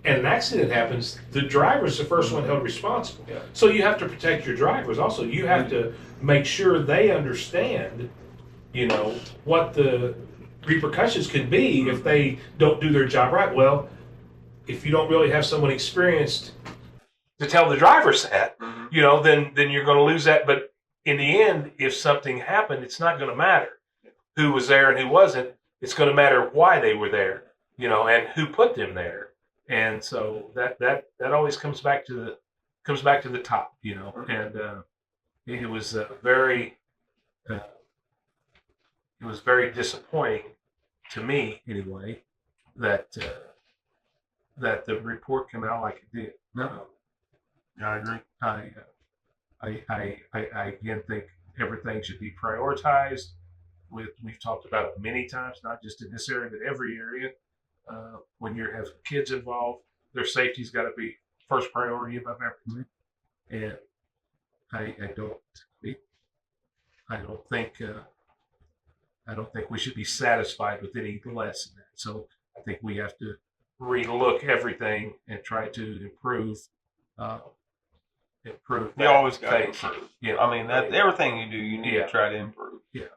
and an accident happens, the driver's the first one held responsible. Yeah. So you have to protect your drivers. Also, you have to make sure they understand, what the repercussions could be if they don't do their job right. Well, if you don't really have someone experienced to tell the drivers that, mm-hmm. then you're going to lose that. But in the end, if something happened, it's not going to matter who was there and who wasn't. It's going to matter why they were there, and who put them there. And so that always comes back to the top, and it was very disappointing to me anyway that the report came out like it did. No, I agree. I again think everything should be prioritized. We've talked about it many times, not just in this area, but every area. When you have kids involved, their safety's got to be first priority above everything. And I don't think we should be satisfied with any less than that. So I think we have to relook everything and try to improve. You always got to improve. Yeah, I mean everything you do, you need to try to improve. Yeah,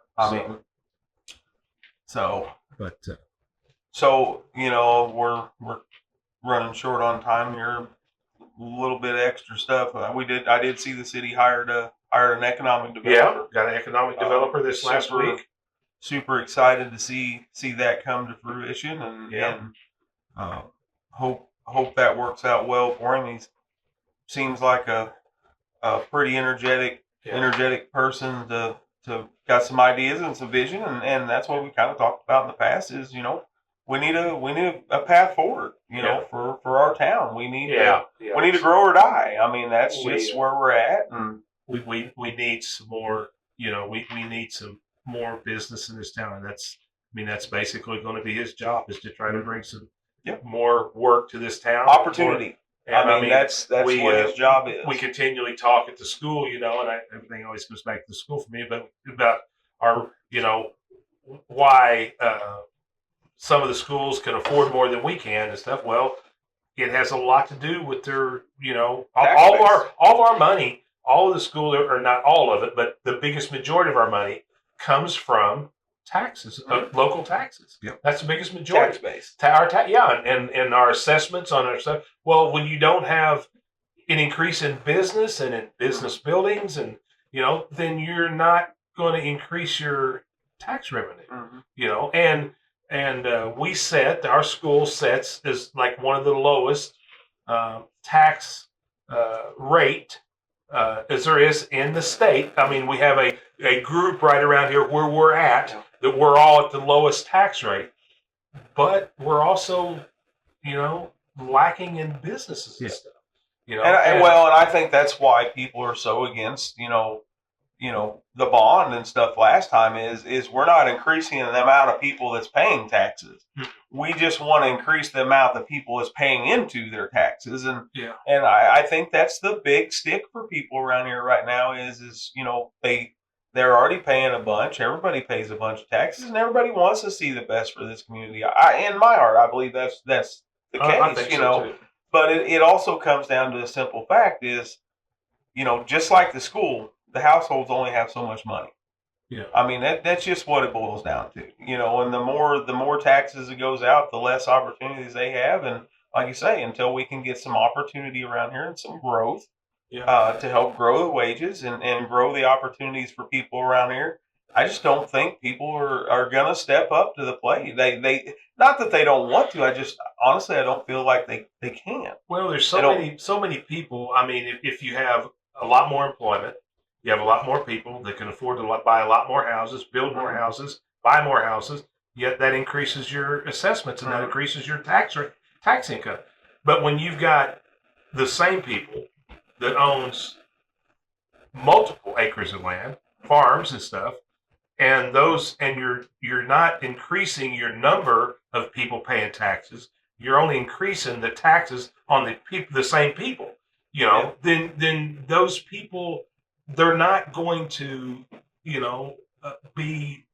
we're running short on time here. A little bit extra stuff. I did see the city hired an economic developer. Yeah, got an economic developer this last week. Super excited to see that come to fruition, and hope that works out well for him. He seems like a pretty energetic person to got some ideas and some vision, and that's what we kind of talked about in the past. Is we need a path forward, for our town. We need to grow or die. I mean, that's just where we're at, and we need some more. We need some more business in this town, and that's basically going to be his job, is to try to bring some more work to this town, opportunity. I mean, that's what his job is. We continually talk at the school, and everything always goes back to the school for me, but about our, why some of the schools can afford more than we can and stuff. Well, it has a lot to do with their, all of our money, all of the school, or not all of it, but the biggest majority of our money comes from taxes, local taxes. Yep. That's the biggest majority. Tax base. And our assessments on our stuff. Well, when you don't have an increase in business and in business buildings, and then you're not going to increase your tax revenue. Mm-hmm. And we our school sets as like one of the lowest tax rate as there is in the state. I mean, we have a group right around here where we're at that we're all at the lowest tax rate, but we're also, lacking in businesses and stuff. And I think that's why people are so against, the bond and stuff last time is we're not increasing the amount of people that's paying taxes. We just want to increase the amount that people is paying into their taxes. And I think that's the big stick for people around here right now is they're already paying a bunch. Everybody pays a bunch of taxes and everybody wants to see the best for this community. In my heart, I believe that's the case, I think so too. But it also comes down to the simple fact is, just like the school, the households only have so much money. Yeah. I mean, that's just what it boils down to, and the more taxes it goes out, the less opportunities they have. And like you say, until we can get some opportunity around here and some growth to help grow the wages and grow the opportunities for people around here, I just don't think people are going to step up to the plate. They not that they don't want to. I just honestly I don't feel like they can. Well, there's so many people. I mean, if you have a lot more employment, you have a lot more people that can afford to buy a lot more houses, build more houses, buy more houses. Yet that increases your assessments and that increases your tax income. But when you've got the same people that owns multiple acres of land, farms and stuff, and you're not increasing your number of people paying taxes. You're only increasing the taxes on the same people. Then those people, they're not going to be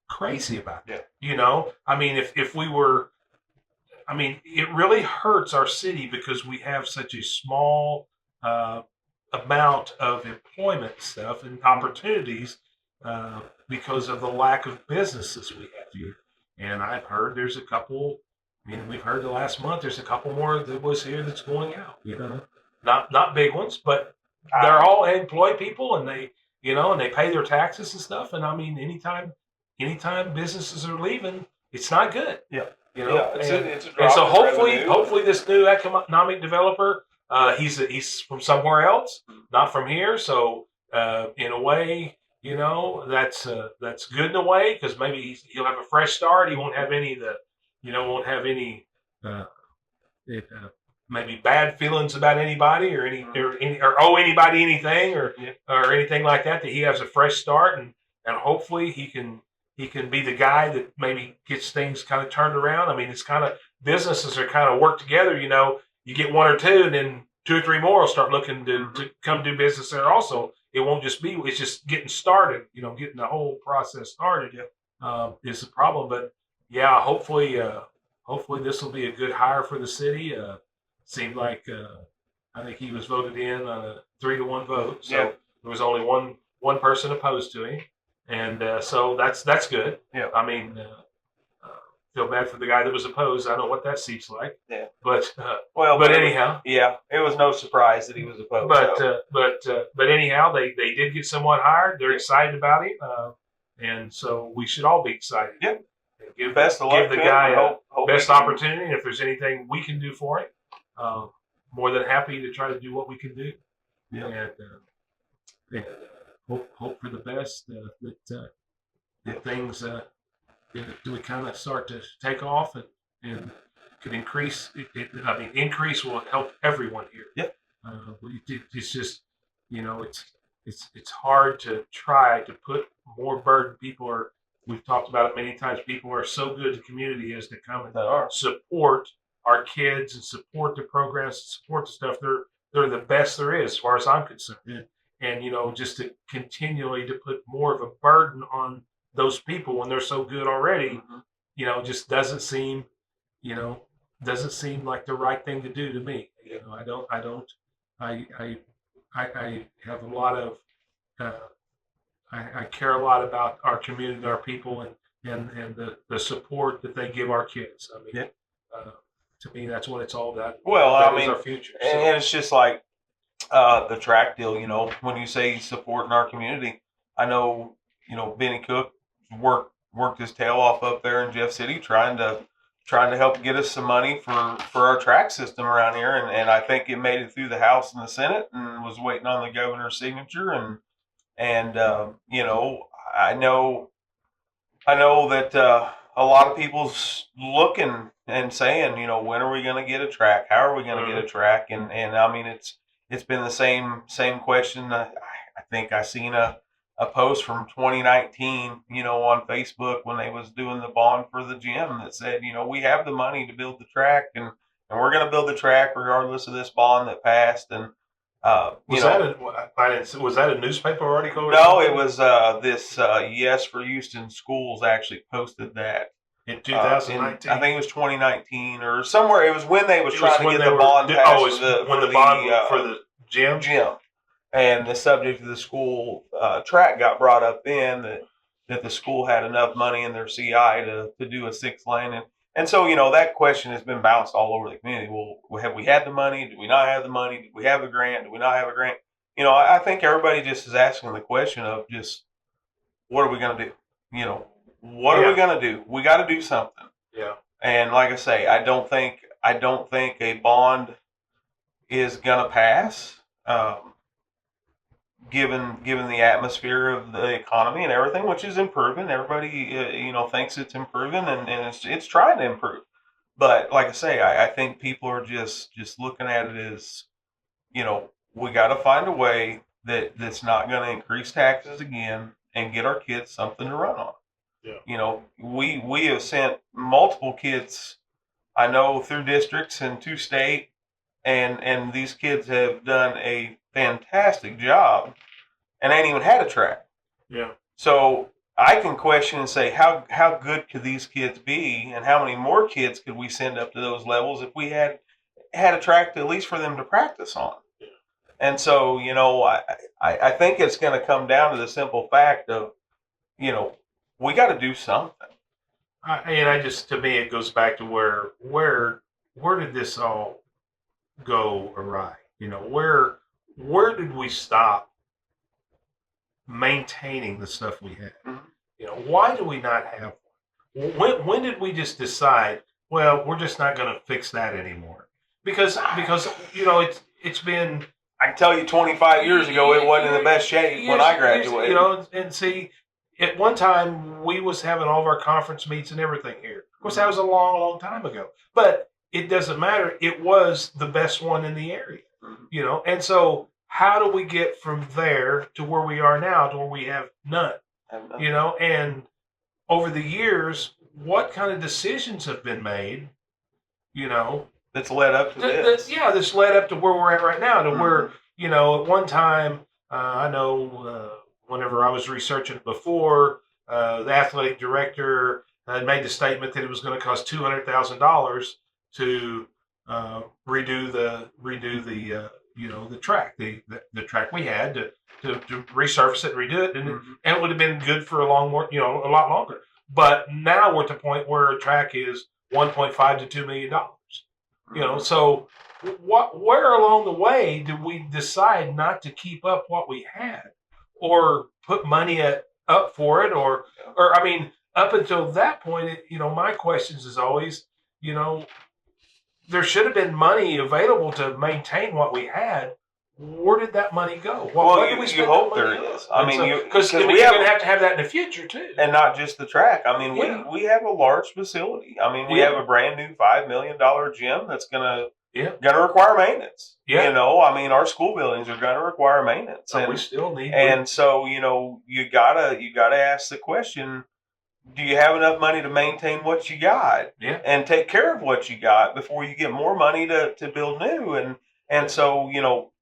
crazy about it. I mean, if we were, I mean, it really hurts our city because we have such a small amount of employment stuff and opportunities. Because of the lack of businesses we have here. And I've heard there's a couple, we've heard the last month, there's a couple more that was here that's going out, not big ones, but they're all employed people and they pay their taxes and stuff. And I mean, anytime businesses are leaving, it's not good. It's a and so hopefully this new economic developer, he's from somewhere else, not from here. So, in a way, that's good in a way because maybe he'll have a fresh start. He won't have any maybe bad feelings about anybody or or owe anybody anything or anything like that. That he has a fresh start and hopefully he can be the guy that maybe gets things kind of turned around. I mean, it's kind of businesses are kind of work together. You get one or two, and then two or three more will start looking to come do business there also. It won't just be, it's just getting started, getting the whole process started is the problem. But yeah, hopefully this will be a good hire for the city. Seemed like, I think he was voted in on a 3-1 vote. So there was only one person opposed to him. And so that's good. Yeah. I mean, feel bad for the guy that was opposed. I don't know what that seat's like. Yeah. But anyhow. Yeah, it was no surprise that he was opposed. But anyhow, they did get someone hired. They're excited about him, and so we should all be excited. Yeah. Give best of luck. Give the guy best opportunity. And if there's anything we can do for him, more than happy to try to do what we can do. Yeah. And hope for the best. That things. Do we kind of start to take off and could increase? Increase will help everyone here. Yeah. It's just, it's hard to try to put more burden. We've talked about it many times. People are so good to community as to come and support our kids and support the programs, support the stuff. They're the best there is, as far as I'm concerned. Yeah. And just to continually to put more of a burden on those people when they're so good already, just doesn't seem like the right thing to do to me. I have a lot of, I care a lot about our community, our people, and the support that they give our kids. I mean, to me, that's what it's all about. Well, that is our future. So. And it's just like the track deal. When you say supporting our community, I know, Benny Cook worked his tail off up there in Jeff City trying to help get us some money for our track system around here, and I think it made it through the House and the Senate and was waiting on the governor's signature, and I know that a lot of people's looking and saying, when are we going to get a track? How are we going to get a track? And I mean, it's been the same question. I think I seen a post from 2019, on Facebook when they was doing the bond for the gym that said, we have the money to build the track, and we're going to build the track regardless of this bond that passed. And was that a newspaper article? No, it was this Yes for Houston Schools actually posted that in 2019. I think it was 2019 or somewhere. It was when they was trying to get the bond passed for the bond for the gym. And the subject of the school track got brought up then that the school had enough money in their CI to do a 6-lane. And so, that question has been bounced all over the community. Well, have we had the money? Do we not have the money? Did we have a grant? Do we not have a grant? I think everybody just is asking the question of just, what are we going to do? What are we going to do? We got to do something. Yeah. And like I say, I don't think a bond is going to pass. Given the atmosphere of the economy and everything, which is improving, everybody thinks it's improving, and it's trying to improve. But like I say, I think people are just looking at it as, we got to find a way that's not going to increase taxes again and get our kids something to run on. Yeah. We have sent multiple kids, I know, through districts and to state, and these kids have done a fantastic job and ain't even had a track. Yeah. So I can question and say, how good could these kids be, and how many more kids could we send up to those levels if we had a track at least for them to practice on? Yeah. And so, I think it's going to come down to the simple fact of, we got to do something. To me, it goes back to where did this all go awry? Where did we stop maintaining the stuff we had? Mm-hmm. Why do we not have one? When did we just decide, well, we're just not going to fix that anymore? Because it's been, I can tell you 25 years ago it wasn't in the best shape when I graduated. And see, at one time we was having all of our conference meets and everything here. Of course, that was a long, long time ago. But it doesn't matter. It was the best one in the area. And so how do we get from there to where we are now, to where we have none? And over the years, what kind of decisions have been made, that's led up to this? That's led up to where we're at right now, to where, at one time, I know whenever I was researching before, the athletic director had made the statement that it was going to cost $200,000 to redo the track, the track we had to resurface it, redo it, and it would have been good for a lot longer. But now we're at the point where a track is $1.5 to $2 million. So where along the way did we decide not to keep up what we had, or put money up for it, or I mean, up until that point, my questions is always, there should have been money available to maintain what we had. Where did that money go? You hope there is. Because we're going to have that in the future too, and not just the track. We have a large facility. We have a brand new $5 million gym that's gonna require maintenance. Our school buildings are gonna require maintenance, and we still need. And so you gotta ask the question: do you have enough money to maintain what you got and take care of what you got before you get more money to build new? And so,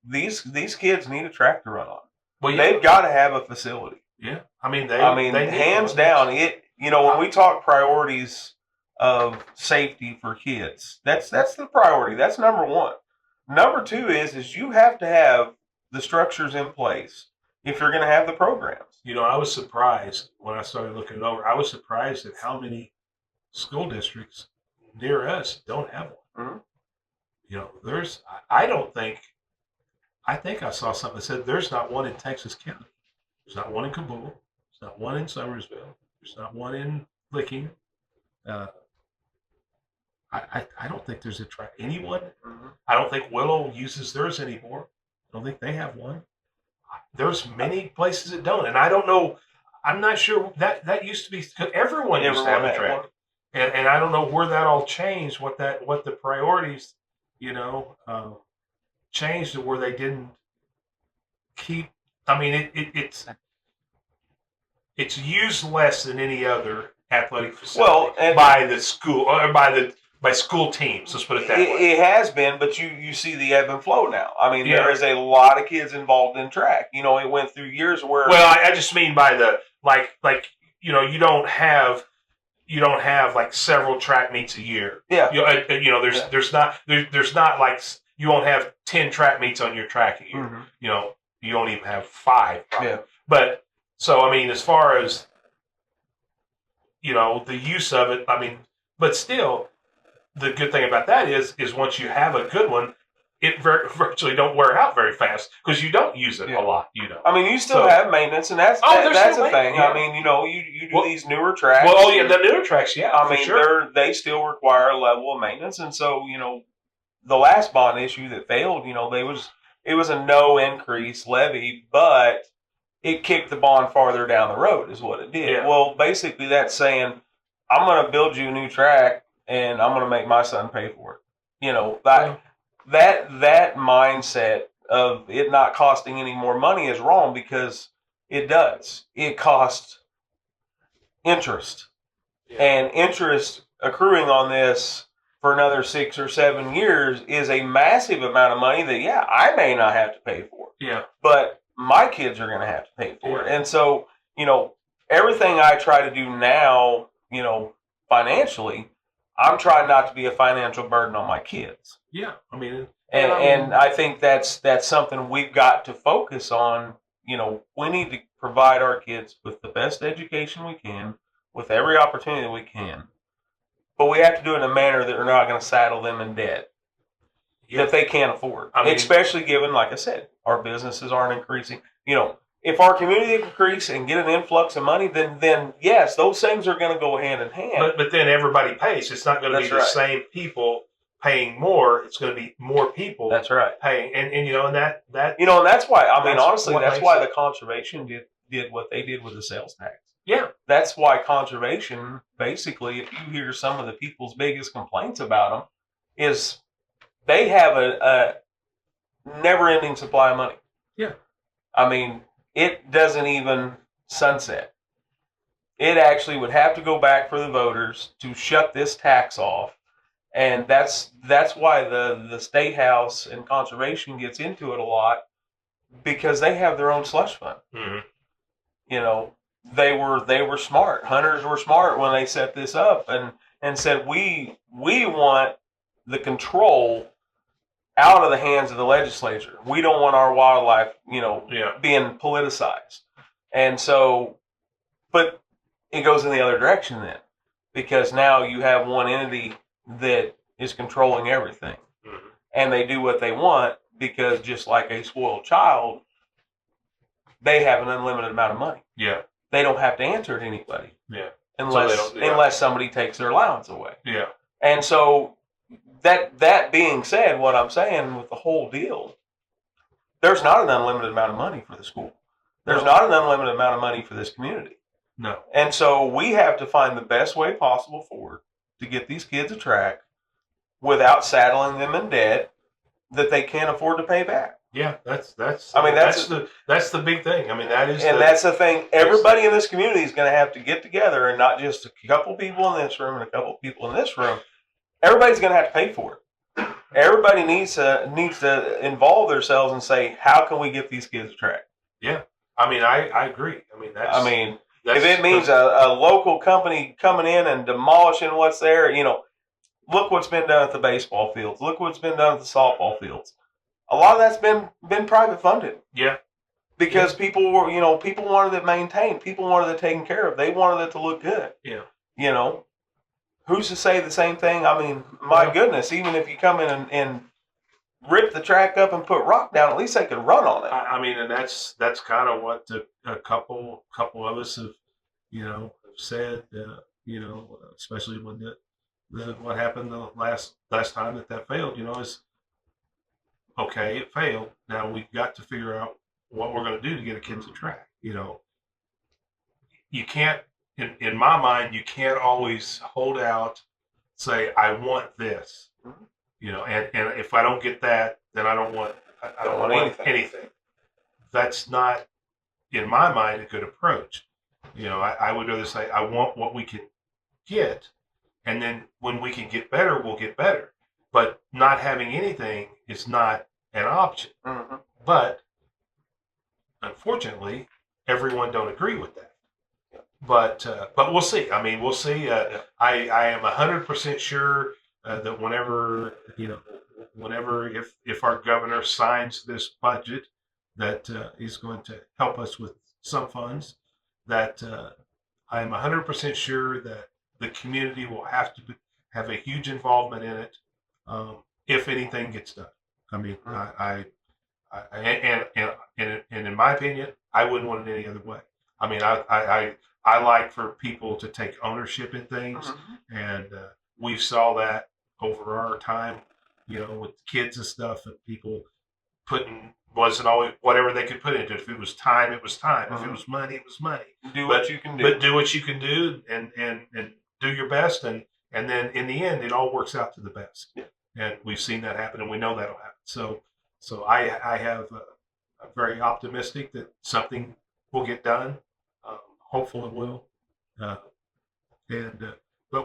these kids need a track to run on. Well, they've got to have a facility. Yeah. They hands down, when we talk priorities of safety for kids, that's the priority. That's number one. Number two is you have to have the structures in place if you're going to have the programs. I was surprised when I started looking it over. I was surprised at how many school districts near us don't have one. Mm-hmm. I think I saw something that said there's not one in Texas County. There's not one in Kabul. There's not one in Summersville. There's not one in Licking. Uh, I don't think there's a track. Anyone? Mhm. I don't think Willow uses theirs anymore. I don't think they have one. There's many places that don't, and I don't know. I'm not sure that used to be. Everyone used to have a had track, one. and I don't know where that all changed. What the priorities, changed to where they didn't keep. I mean, it's used less than any other athletic facility Well, and by the school or by school teams. Let's put it that way. it has been, but you see the ebb and flow now. I mean, Yeah. there is a lot of kids involved in track. You know, it went through years where Well, I just mean by the like you don't have like several track meets a year. yeah, There's not like you won't have 10 track meets on your track a year. Mhm. You don't even have 5. Probably. Yeah. But so I mean, as far as the use of it, I mean, but still, the good thing about that is once you have a good one, it virtually don't wear out very fast because you don't use it Yeah. a lot. I mean, you still So- have maintenance, and that's there's that's still a thing. maintenance, yeah. I mean, you do Well- these newer tracks. Well, oh yeah, the newer tracks, yeah. I for mean, sure. they still require a level of maintenance, and so the last bond issue that failed, it was a no increase levy, but it kicked the bond farther down the road, is what it did. Yeah. Well, basically, that's saying I'm going to build you a new track, and I'm going to make my son pay for it. That mindset of it not costing any more money is wrong because it does. It costs interest. Yeah. And interest accruing on this for another 6 or 7 years is a massive amount of money that, I may not have to pay for. Yeah. But my kids are going to have to pay for it. And so, everything I try to do now, financially, I'm trying not to be a financial burden on my kids. Yeah. I mean, And I think that's something we've got to focus on. We need to provide our kids with the best education we can, with every opportunity we can. But we have to do it in a manner that we're not going to saddle them in debt that they can't afford. I mean, especially given, like I said, our businesses aren't increasing. If our community increase and get an influx of money, then yes, those things are going to go hand in hand. but then everybody pays. It's not going to be That's the right. same people paying more. It's going to be more people That's right. paying, and and that And that's why. I mean, That's honestly, what that's makes why it- the conservation did what they did with the sales tax. yeah. That's why conservation, basically, if you hear some of the people's biggest complaints about them, is they have a never-ending supply of money. Yeah. I mean, it doesn't even sunset. It actually would have to go back for the voters to shut this tax off. And that's why the State House and conservation gets into it a lot, because they have their own slush fund. Mm-hmm. They were smart. Hunters were smart when they set this up and said we want the control out of the hands of the legislature. We don't want our wildlife, being politicized. And so, but it goes in the other direction then, because now you have one entity that is controlling everything, Mm-hmm. and they do what they want because, just like a spoiled child, they have an unlimited amount of money. Yeah. They don't have to answer to anybody. Yeah. Unless somebody takes their allowance away. Yeah. And so that being said, what I'm saying with the whole deal, there's not an unlimited amount of money for the school. There's not an unlimited amount of money for this community. No. And so we have to find the best way possible forward to get these kids a track without saddling them in debt that they can't afford to pay back. Yeah, that's the big thing. I mean, that's the thing. Everybody in this community is going to have to get together, and not just a couple people in this room and a couple people in this room. Everybody's going to have to pay for it. Everybody needs to involve themselves and say, how can we get these kids a track? Yeah, I mean, I agree. I mean, if it means a local company coming in and demolishing what's there, look what's been done at the baseball fields. Look what's been done at the softball fields. A lot of that's been private funded. Yeah. Because people wanted it maintained. People wanted it taken care of. They wanted it to look good. Yeah. Who's to say the same thing? I mean, my goodness, even if you come in and rip the track up and put rock down, at least they could run on it. I mean, and that's kind of what a couple of us have, said, especially when what happened the last time that failed, is okay, it failed. Now we've got to figure out what we're going to do to get a kid to track. You can't, in my mind, you can't always hold out, say, I want this, and if I don't get that, then I don't want anything. That's not, in my mind, a good approach. I would rather say, I want what we can get, and then when we can get better, we'll get better. But not having anything is not an option. Mm-hmm. But unfortunately, everyone don't agree with that. But we'll see. I mean, we'll see. I am 100% sure that whenever if our governor signs this budget, that he's going to help us with some funds. That I am 100% sure that the community will have to have a huge involvement in it if anything gets done. I mean, and in my opinion, I wouldn't want it any other way. I mean, I like for people to take ownership in things, and we saw that over our time, with kids and stuff, and people wasn't always whatever they could put into it. If it was time, it was time. If it was money, it was money. What you can do. But do what you can do, and do your best, and then in the end, it all works out to the best. Yeah. And we've seen that happen, and we know that'll happen. So I have I'm very optimistic that something will get done. Hopeful it will. But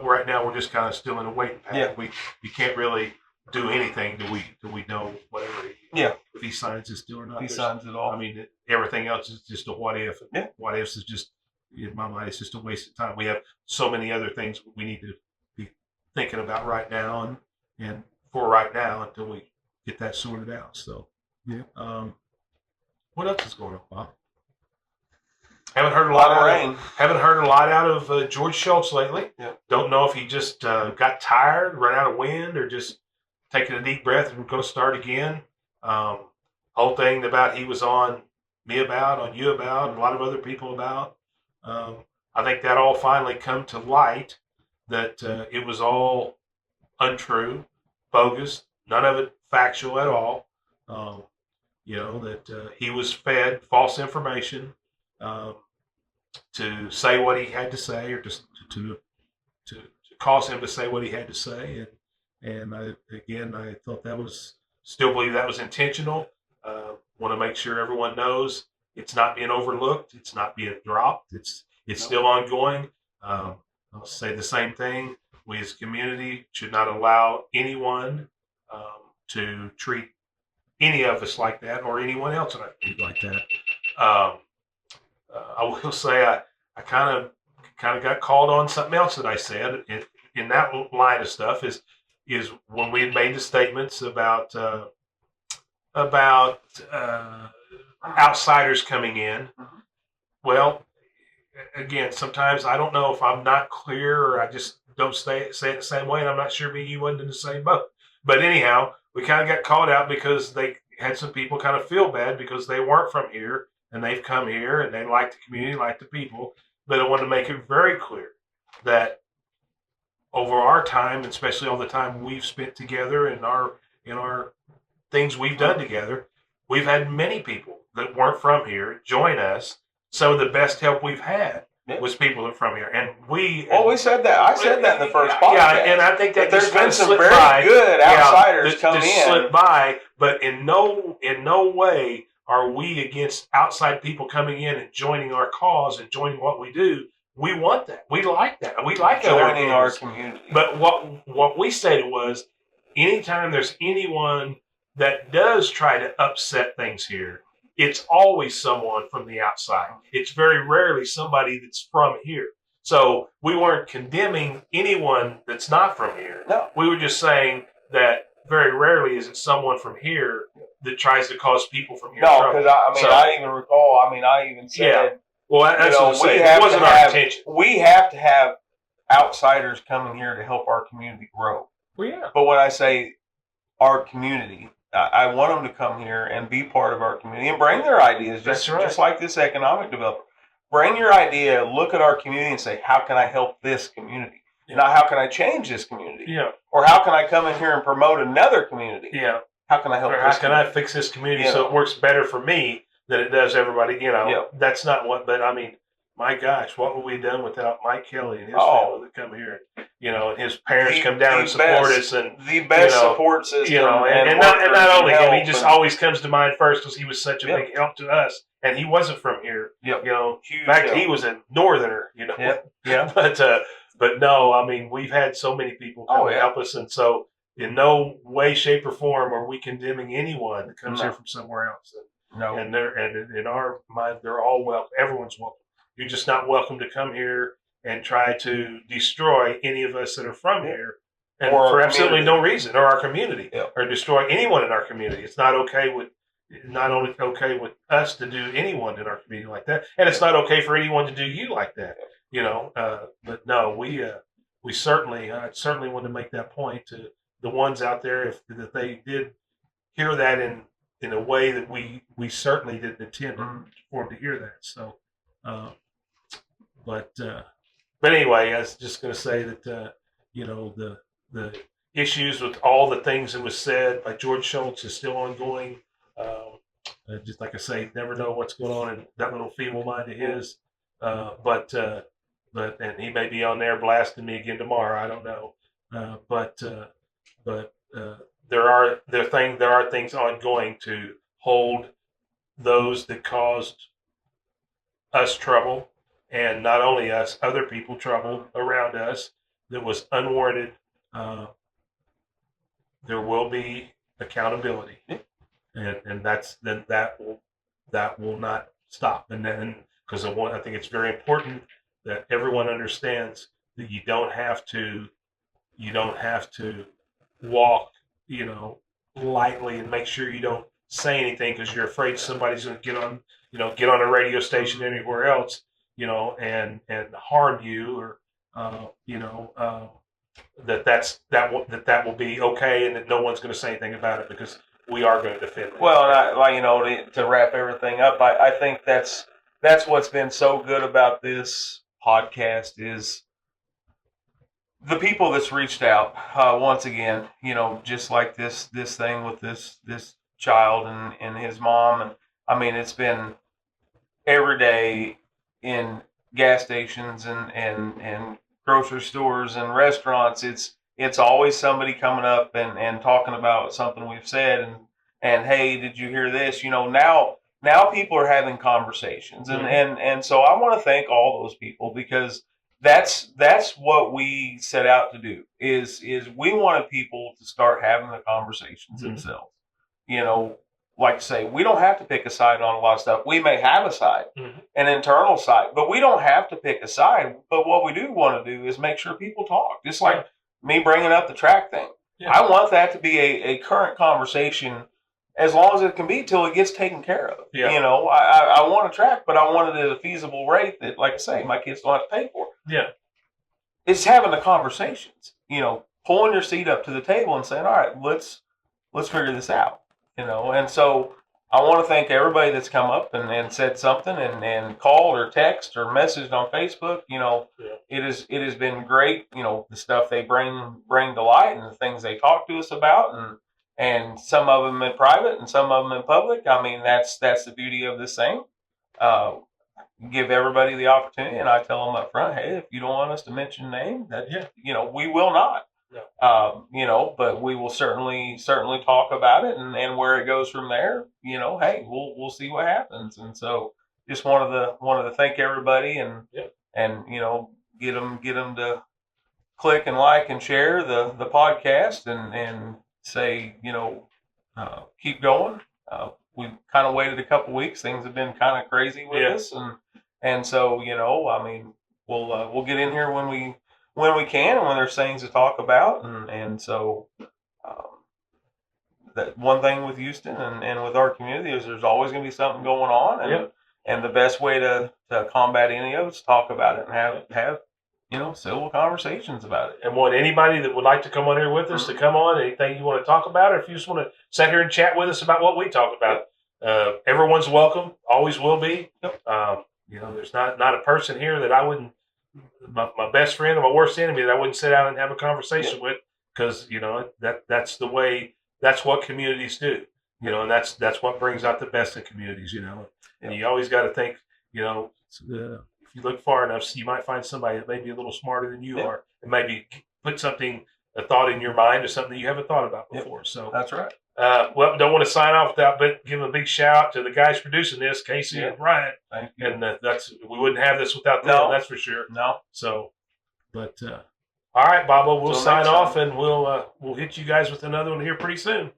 right now we're just kind of still in a waiting pattern. Yeah. We can't really do anything till we know whatever. If he signs this deal or not. He signs it all. I mean, everything else is just a what if. Yeah. What ifs is just, in my mind, it's just a waste of time. We have so many other things we need to be thinking about right now, and for right now until we get that sorted out. So, yeah. What else is going on, Bob? Haven't heard a lot out of George Schultz lately. Yeah. Don't know if he just got tired, run out of wind, or just taking a deep breath and going to start again. Whole thing about he was on me about, on you about, and a lot of other people about. I think that all finally come to light that it was all untrue, bogus, none of it factual at all. That he was fed false information to say what he had to say, or just to cause him to say what he had to say. And I thought still believe that was intentional. Want to make sure everyone knows it's not being overlooked. It's not being dropped. It's still ongoing. I'll say the same thing. We as a community should not allow anyone to treat any of us like that, or anyone else like that. I will say I kind of got called on something else that I said in that line of stuff is when we had made the statements about outsiders coming in. Well, again, sometimes I don't know if I'm not clear, or I just don't say it the same way, and I'm not sure me and you wasn't in the same boat. But anyhow, we kind of got called out because they had some people kind of feel bad because they weren't from here, and they've come here, and they like the community, like the people. But I want to make it very clear that over our time, especially all the time we've spent together in our things we've done together, we've had many people that weren't from here join us. Some of the best help we've had was people that are from here, and we said that. I said that in the first podcast. Yeah, and I think that there's been some very by. good outsiders come in. Slip by, but in no way are we against outside people coming in and joining our cause and joining what we do. We want that. We like that. We like joining our community. But what we stated was, anytime there's anyone that does try to upset things here, it's always someone from the outside. It's very rarely somebody that's from here. So we weren't condemning anyone that's not from here. No. We were just saying that very rarely is it someone from here that tries to cause people from here trouble. No, because I even recall, I even said... Yeah. Well, that's what I'm saying. It wasn't our intention. We have to have outsiders coming here to help our community grow. Well, yeah. But when I say our community, I want them to come here and be part of our community and bring their ideas, just like this economic developer. bring your idea, look at our community and say, how can I help this community? Yeah. Not how can I change this community? Yeah. Or how can I come in here and promote another community? Yeah. How can I help Or this how can I fix this community so it works better for me than it does everybody? That's not what, but I mean, my gosh, what would we have done without Mike Kelly and his family that come here? And his parents come down and support us, and the best support system. And not only him, he just always comes to mind first because he was such a big help to us, and he wasn't from here. Yep. In fact, he was a northerner. But no, I mean, we've had so many people come and help us, and so in no way, shape, or form are we condemning anyone that comes here from somewhere else. No, and in our mind, they're all welcome. Everyone's welcome. You're just not welcome to come here and try to destroy any of us that are from here, and for absolutely no reason, or our community, or destroy anyone in our community. It's not only okay with us to do anyone in our community like that, and it's not okay for anyone to do you like that. But no, we certainly want to make that point to the ones out there if they did hear that in a way that we certainly didn't intend for them to hear that. So. But anyway, I was just going to say that the issues with all the things that was said by George Schultz is still ongoing. Just like I say, never know what's going on in that little feeble mind of his. But he may be on there blasting me again tomorrow. I don't know. But there are things ongoing to hold those that caused us trouble. And not only us, other people trouble around us that was unwarranted. There will be accountability, and that will not stop. And then because I think it's very important that everyone understands that you don't have to walk lightly and make sure you don't say anything because you're afraid somebody's going to get on a radio station anywhere else. And harm you, or that will be okay, and that no one's going to say anything about it because we are going to defend it. Well, to wrap everything up, I think that's what's been so good about this podcast is the people that's reached out. Once again, just like this thing with this child and his mom, and I mean, it's been every day. In gas stations and grocery stores and restaurants, it's always somebody coming up and talking about something we've said and hey, did you hear this? Now people are having conversations and so I want to thank all those people because that's what we set out to do is we wanted people to start having the conversations themselves. Like I say, we don't have to pick a side on a lot of stuff. We may have a side, an internal side, but we don't have to pick a side. But what we do want to do is make sure people talk. Just like me bringing up the track thing. Yeah. I want that to be a current conversation as long as it can be till it gets taken care of. Yeah. I want a track, but I want it at a feasible rate that, like I say, my kids don't have to pay for. Yeah. It's having the conversations, pulling your seat up to the table and saying, all right, let's figure this out. And so I want to thank everybody that's come up and said something and called or text or messaged on Facebook. It has been great. The stuff they bring to light and the things they talk to us about and some of them in private and some of them in public. I mean, that's the beauty of this thing. Give everybody the opportunity, and I tell them up front, hey, if you don't want us to mention name, we will not. No. But we will certainly talk about it and where it goes from there. Hey, we'll see what happens. And so, just wanted to thank everybody and get them to click and like and share the podcast and say keep going. We kind of waited a couple weeks. Things have been kind of crazy with us, and so I mean we'll get in here when we can and when there's things to talk about. And so that one thing with Houston and with our community is there's always going to be something going on. And the best way to combat any of it is talk about it and have civil conversations about it. And want anybody that would like to come on here with us to come on, anything you want to talk about, or if you just want to sit here and chat with us about what we talk about, everyone's welcome, always will be. There's not a person here that I wouldn't, my best friend or my worst enemy that I wouldn't sit down and have a conversation with, because that's the way, that's what communities do, and that's what brings out the best in communities, and you always got to think, if you look far enough, you might find somebody that may be a little smarter than you are, and maybe put a thought in your mind or something that you haven't thought about before. So That's right. well, don't want to sign off without giving a big shout out to the guys producing this, Casey and Ryan. Thank you. And we wouldn't have this without them. No. That's for sure. No. So, but all right, Bobo, we'll Till sign next off, time. and we'll hit you guys with another one here pretty soon.